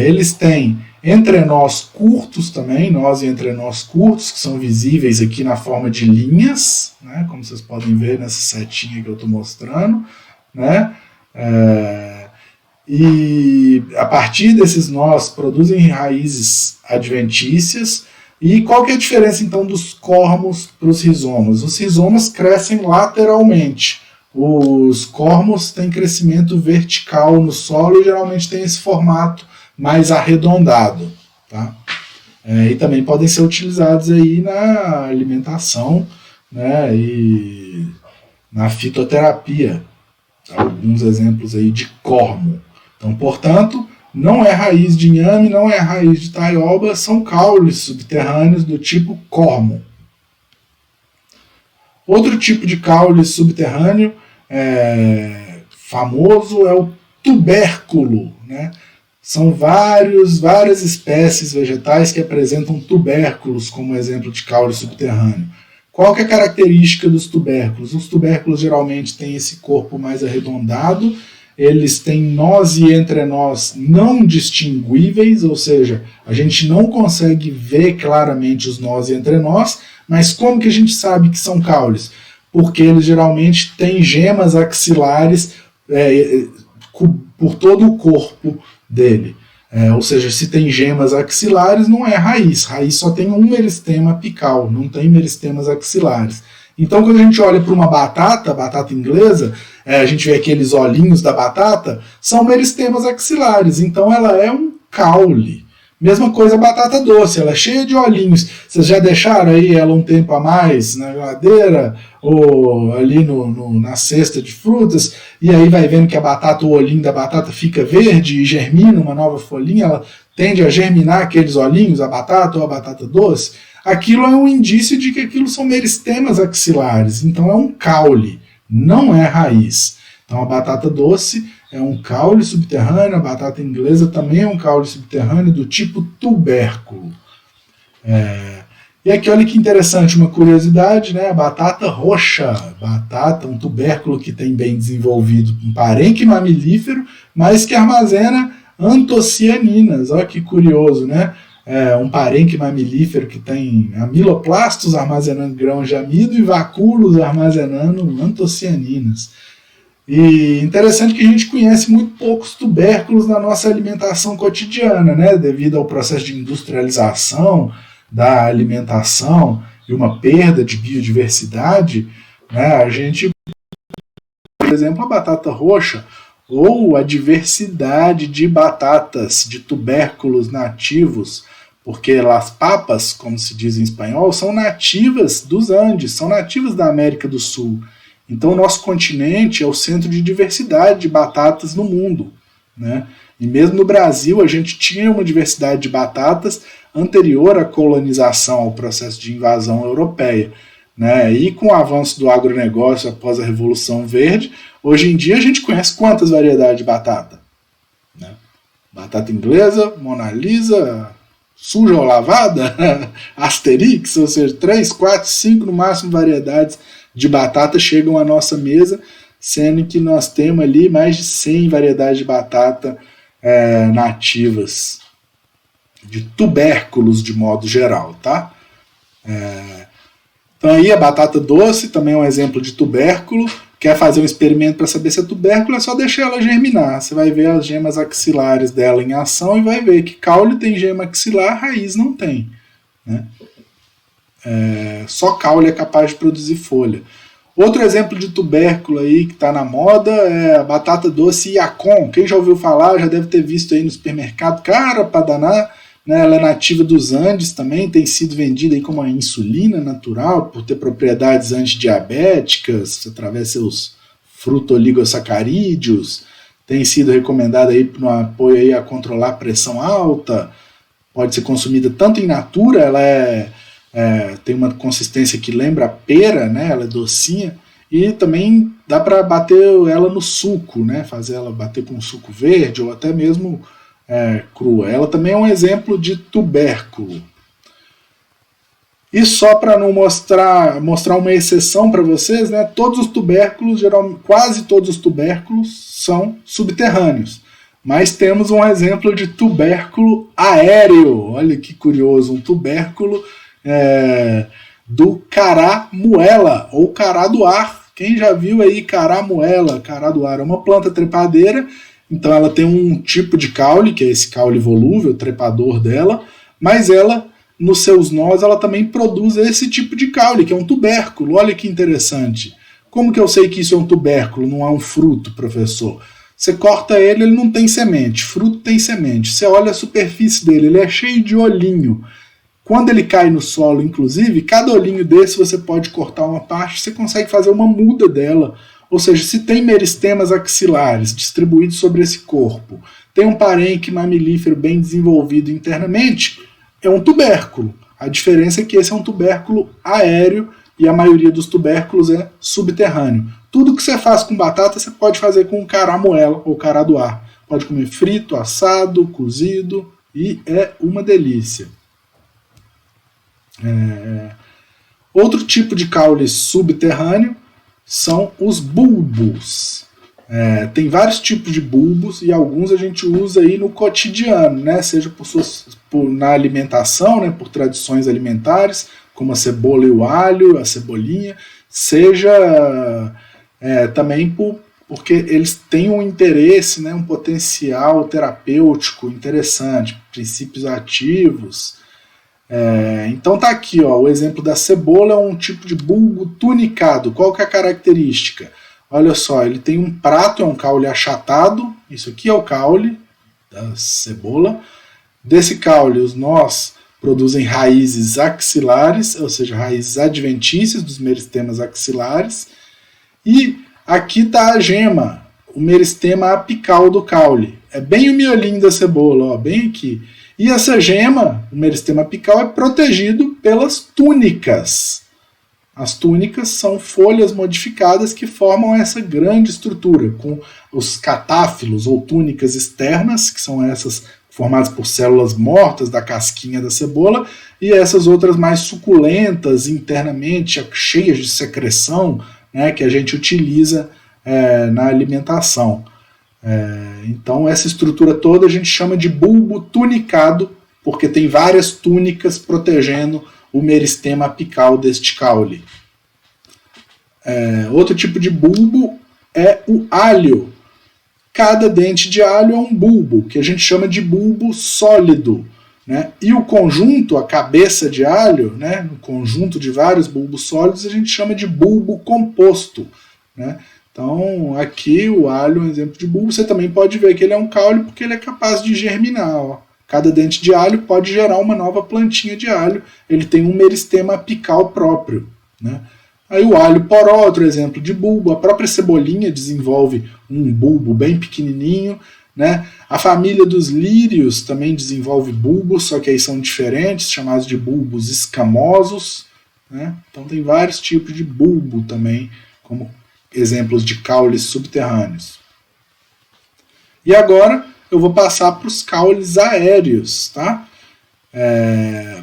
Eles têm entrenós curtos também, nós e entrenós curtos, que são visíveis aqui na forma de linhas, né? Como vocês podem ver nessa setinha que eu estou mostrando, né? e a partir desses nós produzem raízes adventícias. E qual que é a diferença então dos cormos para os rizomas? Os rizomas crescem lateralmente, os cormos têm crescimento vertical no solo e geralmente tem esse formato mais arredondado, tá? E também podem ser utilizados aí na alimentação, né, e na fitoterapia. Alguns exemplos aí de cormo. Então, portanto, não é raiz de inhame, não é raiz de taioba, são caules subterrâneos do tipo cormo. Outro tipo de caule subterrâneo famoso é o tubérculo, né? São várias espécies vegetais que apresentam tubérculos como exemplo de caule subterrâneo. Qual que é a característica dos tubérculos? Os tubérculos geralmente têm esse corpo mais arredondado, eles têm nós e entrenós não distinguíveis, ou seja, a gente não consegue ver claramente os nós e entrenós, mas como que a gente sabe que são caules? Porque eles geralmente têm gemas axilares por todo o corpo dele. Ou seja, se tem gemas axilares, não é raiz. Raiz só tem um meristema apical, não tem meristemas axilares. Então, quando a gente olha para uma batata inglesa, a gente vê aqueles olhinhos da batata, são meristemas axilares. Então, ela é um caule. Mesma coisa a batata doce, ela é cheia de olhinhos. Vocês já deixaram aí ela um tempo a mais na geladeira ou ali na cesta de frutas, e aí vai vendo que o olhinho da batata fica verde e germina uma nova folhinha, ela tende a germinar aqueles olhinhos, a batata ou a batata doce. Aquilo é um indício de que aquilo são meristemas axilares, então é um caule, não é raiz. Então a batata doce é um caule subterrâneo, a batata inglesa também é um caule subterrâneo do tipo tubérculo. E aqui olha que interessante, uma curiosidade, né? A batata roxa, um tubérculo que tem bem desenvolvido um parênquima mamilífero, mas que armazena antocianinas. Olha que curioso, né? Um parênquima mamilífero que tem amiloplastos armazenando grãos de amido e vacúolos armazenando antocianinas. E interessante que a gente conhece muito poucos tubérculos na nossa alimentação cotidiana, né? Devido ao processo de industrialização da alimentação e uma perda de biodiversidade, né? A gente, por exemplo, a batata roxa ou a diversidade de batatas, de tubérculos nativos, porque as papas, como se diz em espanhol, são nativas dos Andes, são nativas da América do Sul. Então, o nosso continente é o centro de diversidade de batatas no mundo, né? E mesmo no Brasil, a gente tinha uma diversidade de batatas anterior à colonização, ao processo de invasão europeia, né? E com o avanço do agronegócio após a Revolução Verde, hoje em dia a gente conhece quantas variedades de batata? Né? Batata inglesa, Mona Lisa, suja ou lavada, Asterix, ou seja, 3, 4, 5 no máximo variedades de batata chegam à nossa mesa, sendo que nós temos ali mais de 100 variedades de batata nativas, de tubérculos de modo geral, tá? Então aí a batata doce também é um exemplo de tubérculo. Quer fazer um experimento para saber se é tubérculo, é só deixar ela germinar. Você vai ver as gemas axilares dela em ação e vai ver que caule tem gema axilar, raiz não tem, né? Só caule é capaz de produzir folha. Outro exemplo de tubérculo aí que está na moda é a batata doce Yacon. Quem já ouviu falar, já deve ter visto aí no supermercado, cara pra danar, né? Ela é nativa dos Andes também, tem sido vendida aí como uma insulina natural, por ter propriedades antidiabéticas, através de seus frutoligosacarídeos, tem sido recomendada aí no apoio aí a controlar a pressão alta, pode ser consumida tanto in natura, ela tem uma consistência que lembra a pera, né? Ela é docinha, e também dá para bater ela no suco, né? Fazer ela bater com suco verde ou até mesmo crua. Ela também é um exemplo de tubérculo. E só para não mostrar uma exceção para vocês, né? Todos os tubérculos, quase todos os tubérculos são subterrâneos. Mas temos um exemplo de tubérculo aéreo. Olha que curioso, um tubérculo do caramuela, ou cará do ar. Quem já viu aí caramuela, cará do ar? É uma planta trepadeira Então ela tem um tipo de caule, que é esse caule volúvel, trepador dela, mas ela, nos seus nós, ela também produz esse tipo de caule, que é um tubérculo. Olha que interessante. Como que eu sei que isso é um tubérculo, não é um fruto, professor? Você corta ele, ele não tem semente. Fruto tem semente. Você olha a superfície dele, ele é cheio de olhinho. Quando ele cai no solo, inclusive, cada olhinho desse você pode cortar uma parte, você consegue fazer uma muda dela. Ou seja, se tem meristemas axilares distribuídos sobre esse corpo, tem um parênquima mamilífero bem desenvolvido internamente, é um tubérculo. A diferença é que esse é um tubérculo aéreo e a maioria dos tubérculos é subterrâneo. Tudo que você faz com batata, você pode fazer com caramoela ou caradoá. Pode comer frito, assado, cozido e é uma delícia. Outro tipo de caule subterrâneo são os bulbos. Tem vários tipos de bulbos e alguns a gente usa aí no cotidiano, né? Seja na alimentação, né? Por tradições alimentares, como a cebola e o alho, a cebolinha, seja também porque eles têm um interesse, né? Um potencial terapêutico interessante, princípios ativos. Então tá aqui, ó, o exemplo da cebola é um tipo de bulbo tunicado. Qual que é a característica? Olha só, ele tem um prato, é um caule achatado. Isso aqui é o caule da cebola. Desse caule, os nós produzem raízes axilares, ou seja, raízes adventícias dos meristemas axilares. E aqui está a gema, o meristema apical do caule. É bem o miolinho da cebola, ó, bem aqui. E essa gema, o meristema apical, é protegido pelas túnicas. As túnicas são folhas modificadas que formam essa grande estrutura, com os catáfilos ou túnicas externas, que são essas formadas por células mortas da casquinha da cebola, e essas outras mais suculentas internamente, cheias de secreção, né, que a gente utiliza na alimentação. Então essa estrutura toda a gente chama de bulbo tunicado, porque tem várias túnicas protegendo o meristema apical deste caule. Outro tipo de bulbo é o alho. Cada dente de alho é um bulbo, que a gente chama de bulbo sólido. Né? E o conjunto, a cabeça de alho, né, no conjunto de vários bulbos sólidos, a gente chama de bulbo composto. Né? Então, aqui o alho é um exemplo de bulbo. Você também pode ver que ele é um caule porque ele é capaz de germinar. Ó. Cada dente de alho pode gerar uma nova plantinha de alho. Ele tem um meristema apical próprio. Né? Aí o alho poró, outro exemplo de bulbo. A própria cebolinha desenvolve um bulbo bem pequenininho. Né? A família dos lírios também desenvolve bulbos, só que aí são diferentes, chamados de bulbos escamosos. Né? Então tem vários tipos de bulbo também, como exemplos de caules subterrâneos. E agora eu vou passar para os caules aéreos. Tá?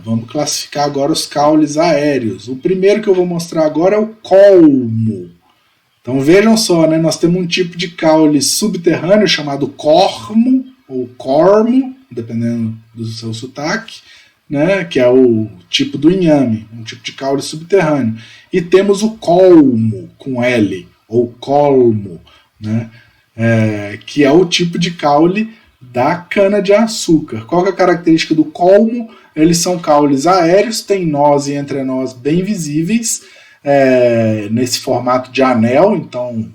Vamos classificar agora os caules aéreos. O primeiro que eu vou mostrar agora é o colmo. Então vejam só, né, nós temos um tipo de caule subterrâneo chamado cormo, ou cormo, dependendo do seu sotaque, né, que é o tipo do inhame, um tipo de caule subterrâneo. E temos o colmo, com L, ou colmo, né, que é o tipo de caule da cana-de-açúcar. Qual que é a característica do colmo? Eles são caules aéreos, têm nós e entrenós bem visíveis, nesse formato de anel. Então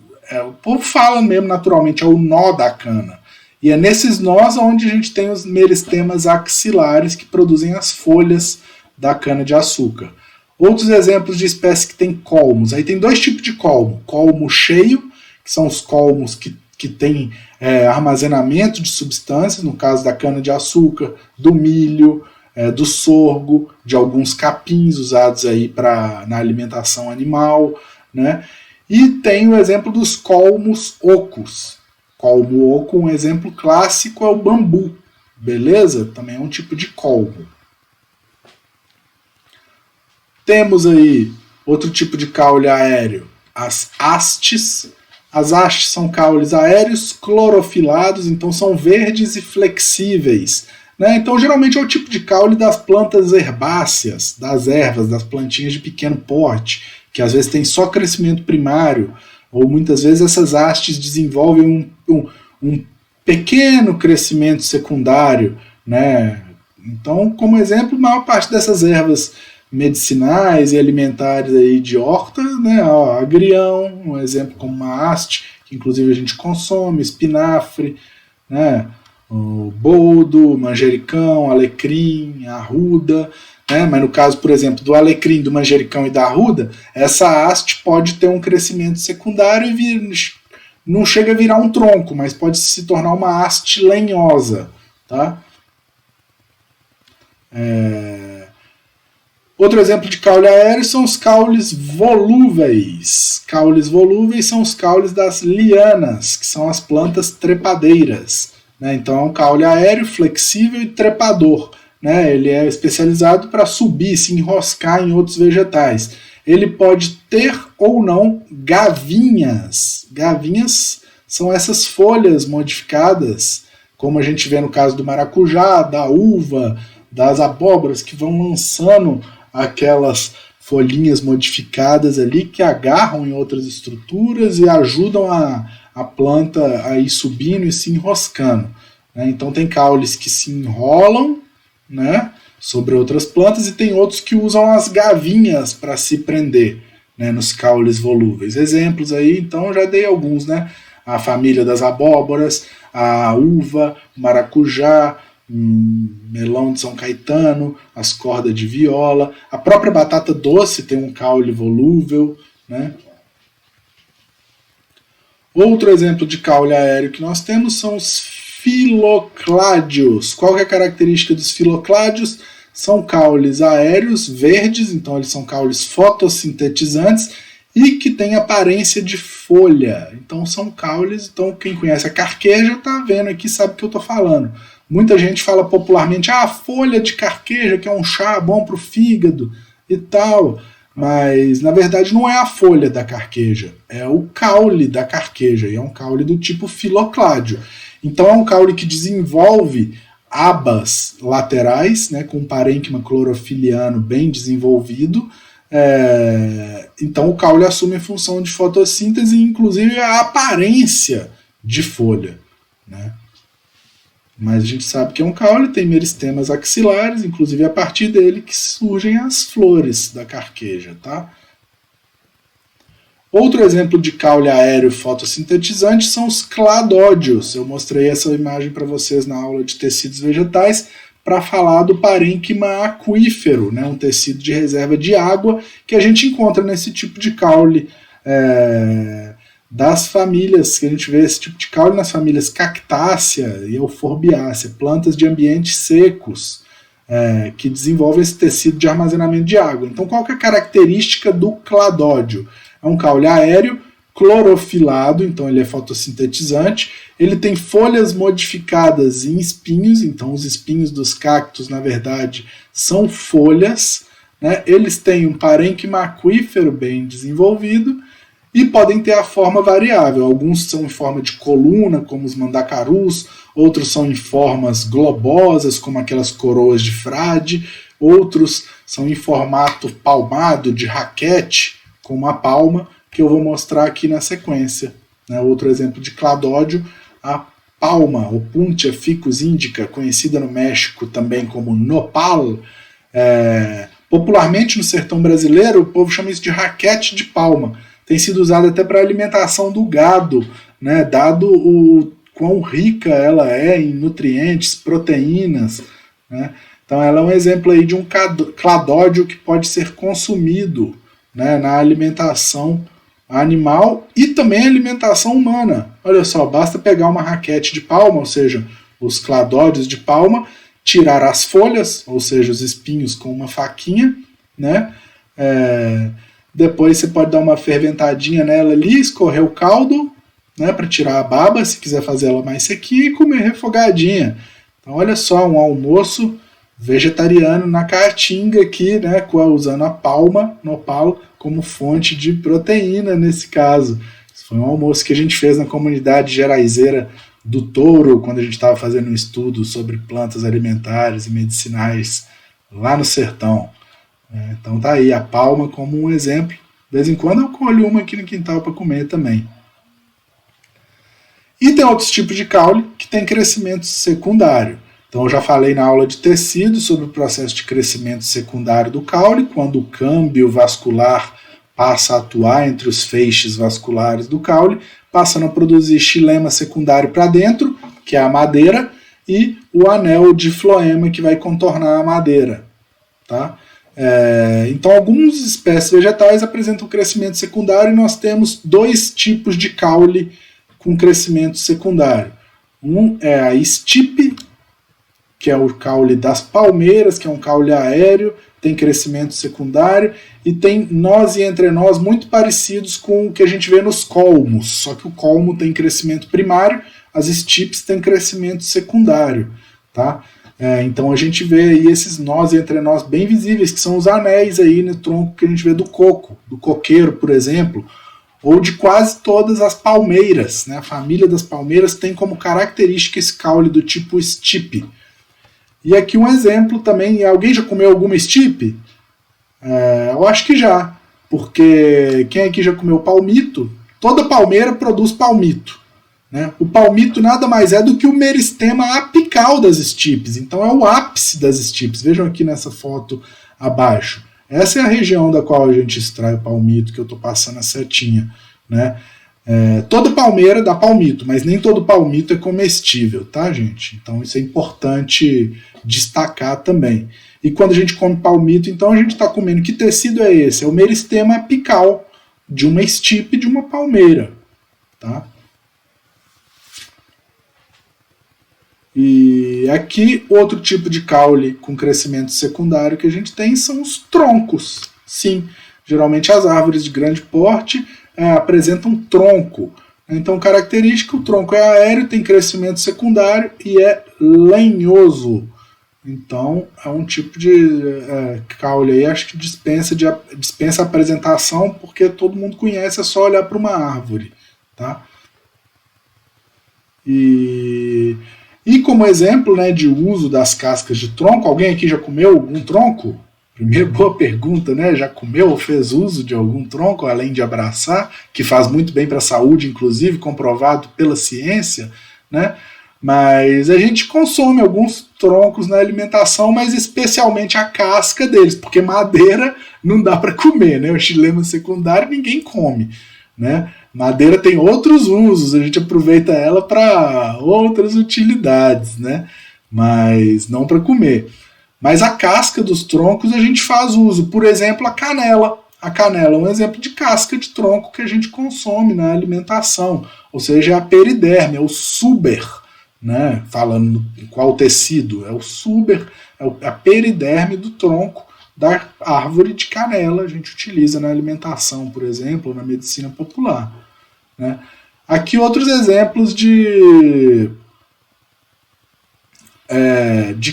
o povo fala mesmo naturalmente, é o nó da cana, e é nesses nós onde a gente tem os meristemas axilares que produzem as folhas da cana de açúcar. Outros exemplos de espécies que têm colmos, aí tem dois tipos de colmo: colmo cheio, que são os colmos que têm armazenamento de substâncias, no caso da cana de açúcar, do milho, do sorgo, de alguns capins usados aí na alimentação animal, né? E tem o exemplo dos colmos ocos. Colmo oco, um exemplo clássico é o bambu, beleza? Também é um tipo de colmo. Temos aí outro tipo de caule aéreo, as hastes. As hastes são caules aéreos clorofilados, então são verdes e flexíveis. Né? Então, geralmente é o tipo de caule das plantas herbáceas, das ervas, das plantinhas de pequeno porte, que às vezes tem só crescimento primário, ou muitas vezes essas hastes desenvolvem um pequeno crescimento secundário, né? Então, como exemplo, a maior parte dessas ervas medicinais e alimentares aí de horta, né? Agrião, um exemplo como uma haste, que inclusive a gente consome, espinafre, né? O boldo, manjericão, alecrim, arruda, né? Mas no caso, por exemplo, do alecrim, do manjericão e da arruda, essa haste pode ter um crescimento secundário e não chega a virar um tronco, mas pode se tornar uma haste lenhosa, tá? Outro exemplo de caule aéreo são os caules volúveis. Caules volúveis são os caules das lianas, que são as plantas trepadeiras, né? Então é um caule aéreo, flexível e trepador, né? Ele é especializado para subir, se enroscar em outros vegetais. Ele pode ter ou não gavinhas. Gavinhas são essas folhas modificadas, como a gente vê no caso do maracujá, da uva, das abóboras, que vão lançando aquelas folhinhas modificadas ali que agarram em outras estruturas e ajudam a planta a ir subindo e se enroscando, né? Então tem caules que se enrolam, né, sobre outras plantas, e tem outros que usam as gavinhas para se prender, né, nos caules volúveis. Exemplos aí, então já dei alguns, né? A família das abóboras, a uva, maracujá, melão de São Caetano, as cordas de viola, a própria batata doce tem um caule volúvel, né? Outro exemplo de caule aéreo que nós temos são os filocládios. Qual é a característica dos filocládios? São caules aéreos verdes, então eles são caules fotossintetizantes e que têm aparência de folha. Então são caules, então quem conhece a carqueja está vendo aqui, sabe o que eu estou falando. Muita gente fala popularmente, folha de carqueja, que é um chá bom para o fígado e tal. Mas, na verdade, não é a folha da carqueja, é o caule da carqueja, e é um caule do tipo filocládio. Então é um caule que desenvolve abas laterais, né, com um parênquima clorofiliano bem desenvolvido. Então o caule assume a função de fotossíntese e, inclusive, a aparência de folha, né? Mas a gente sabe que é um caule, tem meristemas axilares, inclusive a partir dele que surgem as flores da carqueja, tá? Outro exemplo de caule aéreo fotossintetizante são os cladódios. Eu mostrei essa imagem para vocês na aula de tecidos vegetais para falar do parênquima aquífero, né? Um tecido de reserva de água que a gente encontra nesse tipo de caule das famílias, que a gente vê esse tipo de caule nas famílias Cactácea e Euforbiácea, plantas de ambientes secos, que desenvolvem esse tecido de armazenamento de água. Então, qual que é a característica do cladódio? É um caule aéreo, clorofilado, então ele é fotossintetizante, ele tem folhas modificadas em espinhos, então os espinhos dos cactos, na verdade, são folhas, né? Eles têm um parênquima aquífero bem desenvolvido, e podem ter a forma variável. Alguns são em forma de coluna, como os mandacarus, outros são em formas globosas, como aquelas coroas de frade, outros são em formato palmado, de raquete, como a palma, que eu vou mostrar aqui na sequência, né? Outro exemplo de cladódio, a palma, Opuntia ficus indica, conhecida no México também como nopal. Popularmente no sertão brasileiro, o povo chama isso de raquete de palma. Tem sido usada até para alimentação do gado, né? Dado o quão rica ela é em nutrientes, proteínas, né? Então ela é um exemplo aí de um cladódio que pode ser consumido, né, na alimentação animal e também alimentação humana. Olha só, basta pegar uma raquete de palma, ou seja, os cladódios de palma, tirar as folhas, ou seja, os espinhos com uma faquinha, né? Depois você pode dar uma ferventadinha nela ali, escorrer o caldo, né, para tirar a baba, se quiser fazer ela mais sequinha, e comer refogadinha. Então olha só, um almoço vegetariano na caatinga aqui, né, usando a palma, nopal, como fonte de proteína nesse caso. Isso foi um almoço que a gente fez na comunidade geraizeira do Touro, quando a gente estava fazendo um estudo sobre plantas alimentares e medicinais lá no sertão. Então tá aí a palma como um exemplo. De vez em quando eu colho uma aqui no quintal para comer também. E tem outros tipos de caule que tem crescimento secundário. Então eu já falei na aula de tecido sobre o processo de crescimento secundário do caule, quando o câmbio vascular passa a atuar entre os feixes vasculares do caule, passando a produzir xilema secundário para dentro, que é a madeira, e o anel de floema que vai contornar a madeira. Tá? Então algumas espécies vegetais apresentam crescimento secundário e nós temos dois tipos de caule com crescimento secundário. Um é a estipe, que é o caule das palmeiras, que é um caule aéreo, tem crescimento secundário, e tem nós e entrenós muito parecidos com o que a gente vê nos colmos, só que o colmo tem crescimento primário, as estipes têm crescimento secundário. Tá? Então a gente vê aí esses nós e entrenós bem visíveis, que são os anéis aí no tronco que a gente vê do coco, do coqueiro, por exemplo, ou de quase todas as palmeiras. Né? A família das palmeiras tem como característica esse caule do tipo estipe. E aqui um exemplo também, alguém já comeu alguma estipe? Eu acho que já, porque quem aqui já comeu palmito? Toda palmeira produz palmito. Né? O palmito nada mais é do que o meristema apical das estipes, então é o ápice das estipes. Vejam aqui nessa foto abaixo. Essa é a região da qual a gente extrai o palmito, que eu estou passando a setinha. Né? Toda palmeira dá palmito, mas nem todo palmito é comestível, tá, gente? Então isso é importante destacar também. E quando a gente come palmito, então a gente está comendo, que tecido é esse? É o meristema apical de uma estipe de uma palmeira. Tá? E aqui, outro tipo de caule com crescimento secundário que a gente tem são os troncos. Sim, geralmente as árvores de grande porte apresentam tronco. Então, característica, o tronco é aéreo, tem crescimento secundário e é lenhoso. Então, é um tipo de caule aí, acho que dispensa apresentação, porque todo mundo conhece, é só olhar para uma árvore. Tá? E como exemplo, né, de uso das cascas de tronco, alguém aqui já comeu algum tronco? Primeira boa pergunta, né? Já comeu ou fez uso de algum tronco, além de abraçar, que faz muito bem para a saúde, inclusive, comprovado pela ciência, né? Mas a gente consome alguns troncos na alimentação, mas especialmente a casca deles, porque madeira não dá para comer, né? O xilema secundário ninguém come, né? Madeira tem outros usos, a gente aproveita ela para outras utilidades, né? Mas não para comer. Mas a casca dos troncos a gente faz uso. Por exemplo, a canela. A canela é um exemplo de casca de tronco que a gente consome na alimentação. Ou seja, é a periderme, é o suber. Né? Falando qual tecido, é o suber, é a periderme do tronco da árvore de canela. A gente utiliza na alimentação, por exemplo, ou na medicina popular. Né? Aqui outros exemplos de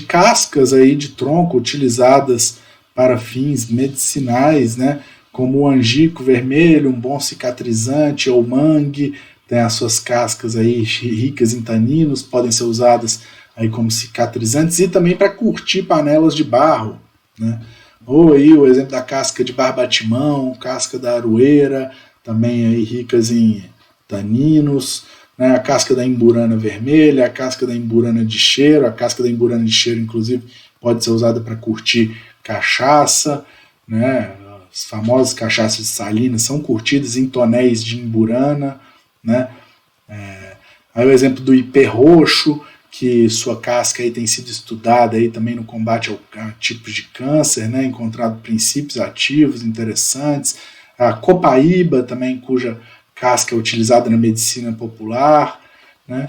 cascas aí de tronco utilizadas para fins medicinais, né? Como o angico vermelho, um bom cicatrizante, ou mangue, tem as suas cascas aí ricas em taninos, podem ser usadas aí como cicatrizantes e também para curtir panelas de barro, né? Ou aí o exemplo da casca de barbatimão, casca da aroeira, também aí ricas em taninos, né? A casca da imburana vermelha, a casca da imburana de cheiro, a casca da imburana de cheiro, inclusive, pode ser usada para curtir cachaça, né? As famosas cachaças de Salinas são curtidas em tonéis de imburana, né? Aí o exemplo do ipê roxo, que sua casca aí tem sido estudada aí também no combate a tipos de câncer, né? Encontrado princípios ativos interessantes. A copaíba também, cuja casca é utilizada na medicina popular, né?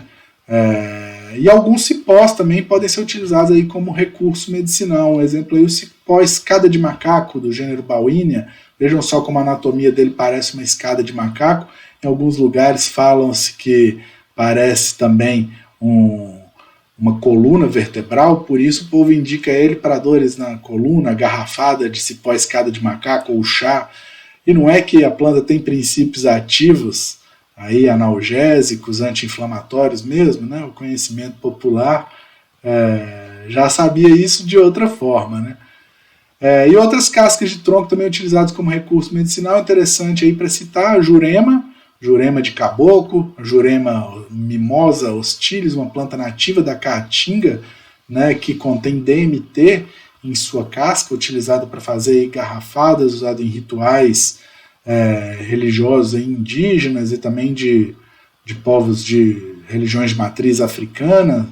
E alguns cipós também podem ser utilizados aí como recurso medicinal. Um exemplo aí, o cipó escada de macaco, do gênero Bauhinia. Vejam só como a anatomia dele parece uma escada de macaco. Em alguns lugares falam-se que parece também uma coluna vertebral, por isso o povo indica ele para dores na coluna, garrafada de cipó escada de macaco ou chá. E não é que a planta tem princípios ativos, aí analgésicos, anti-inflamatórios mesmo, né? O conhecimento popular já sabia isso de outra forma, né? E outras cascas de tronco também utilizadas como recurso medicinal, interessante aí para citar a jurema, Jurema de caboclo, Jurema mimosa hostilis, uma planta nativa da Caatinga, né, que contém DMT em sua casca, utilizada para fazer garrafadas, usada em rituais religiosos indígenas e também de povos de religiões de matriz africana.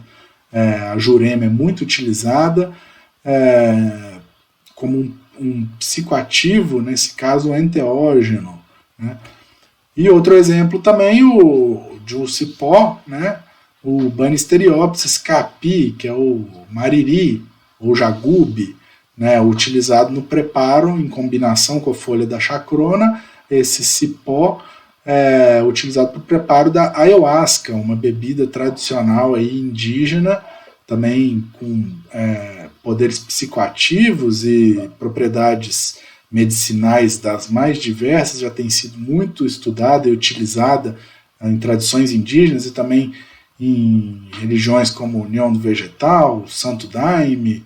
A jurema é muito utilizada como um psicoativo, nesse caso enteógeno, né? E outro exemplo também, de um cipó, né? O Banisteriopsis capi, que é o mariri, ou jagube, né? Utilizado no preparo em combinação com a folha da chacrona. Esse cipó utilizado para o preparo da ayahuasca, uma bebida tradicional aí indígena, também com poderes psicoativos e propriedades medicinais das mais diversas, já tem sido muito estudada e utilizada em tradições indígenas e também em religiões como União do Vegetal, Santo Daime,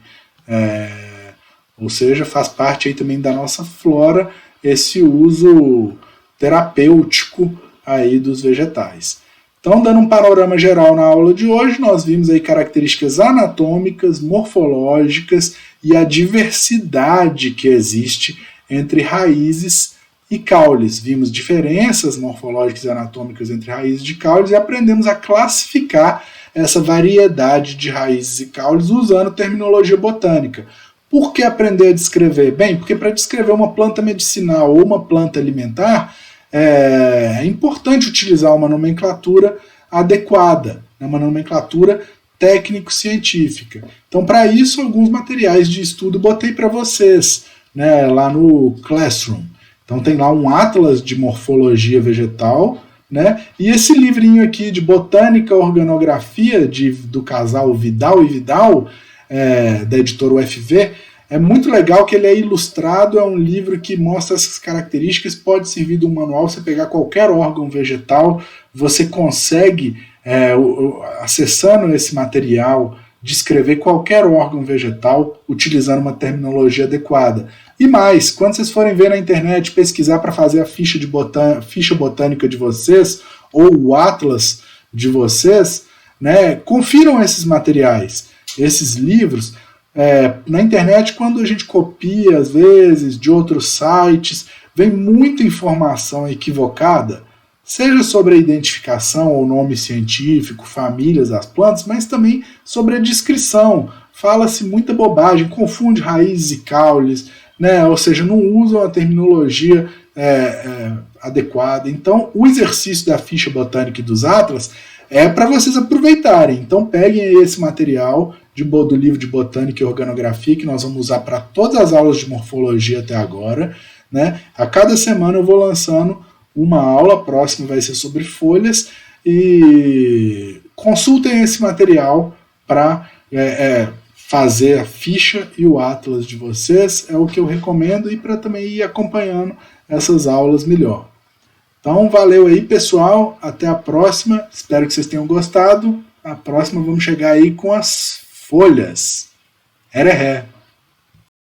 ou seja, faz parte aí também da nossa flora esse uso terapêutico aí dos vegetais. Então, dando um panorama geral na aula de hoje, nós vimos aí características anatômicas, morfológicas e a diversidade que existe entre raízes e caules. Vimos diferenças morfológicas e anatômicas entre raízes de caules e aprendemos a classificar essa variedade de raízes e caules usando terminologia botânica. Por que aprender a descrever? Bem, porque para descrever uma planta medicinal ou uma planta alimentar, é importante utilizar uma nomenclatura adequada, uma nomenclatura técnico-científica. Então, para isso, alguns materiais de estudo botei para vocês, né, lá no Classroom. Então, tem lá um atlas de morfologia vegetal, né, e esse livrinho aqui de botânica organografia do casal Vidal e Vidal, da editora UFV, é muito legal que ele é ilustrado, é um livro que mostra essas características, pode servir de um manual, você pegar qualquer órgão vegetal, você consegue, acessando esse material, descrever qualquer órgão vegetal utilizando uma terminologia adequada. E mais, quando vocês forem ver na internet, pesquisar para fazer a ficha botânica de vocês, ou o atlas de vocês, né, confiram esses materiais, esses livros. Na internet, quando a gente copia, às vezes, de outros sites, vem muita informação equivocada, seja sobre a identificação ou nome científico, famílias das plantas, mas também sobre a descrição. Fala-se muita bobagem, confunde raízes e caules, né? Ou seja, não usam a terminologia adequada. Então, o exercício da ficha botânica e dos atlas é para vocês aproveitarem. Então, peguem esse material do livro de botânica e organografia, que nós vamos usar para todas as aulas de morfologia até agora, né? A cada semana eu vou lançando uma aula, a próxima vai ser sobre folhas, e consultem esse material para fazer a ficha e o atlas de vocês, é o que eu recomendo, e para também ir acompanhando essas aulas melhor. Então, valeu aí, pessoal, até a próxima, espero que vocês tenham gostado. A próxima vamos chegar aí com as folhas. Heré.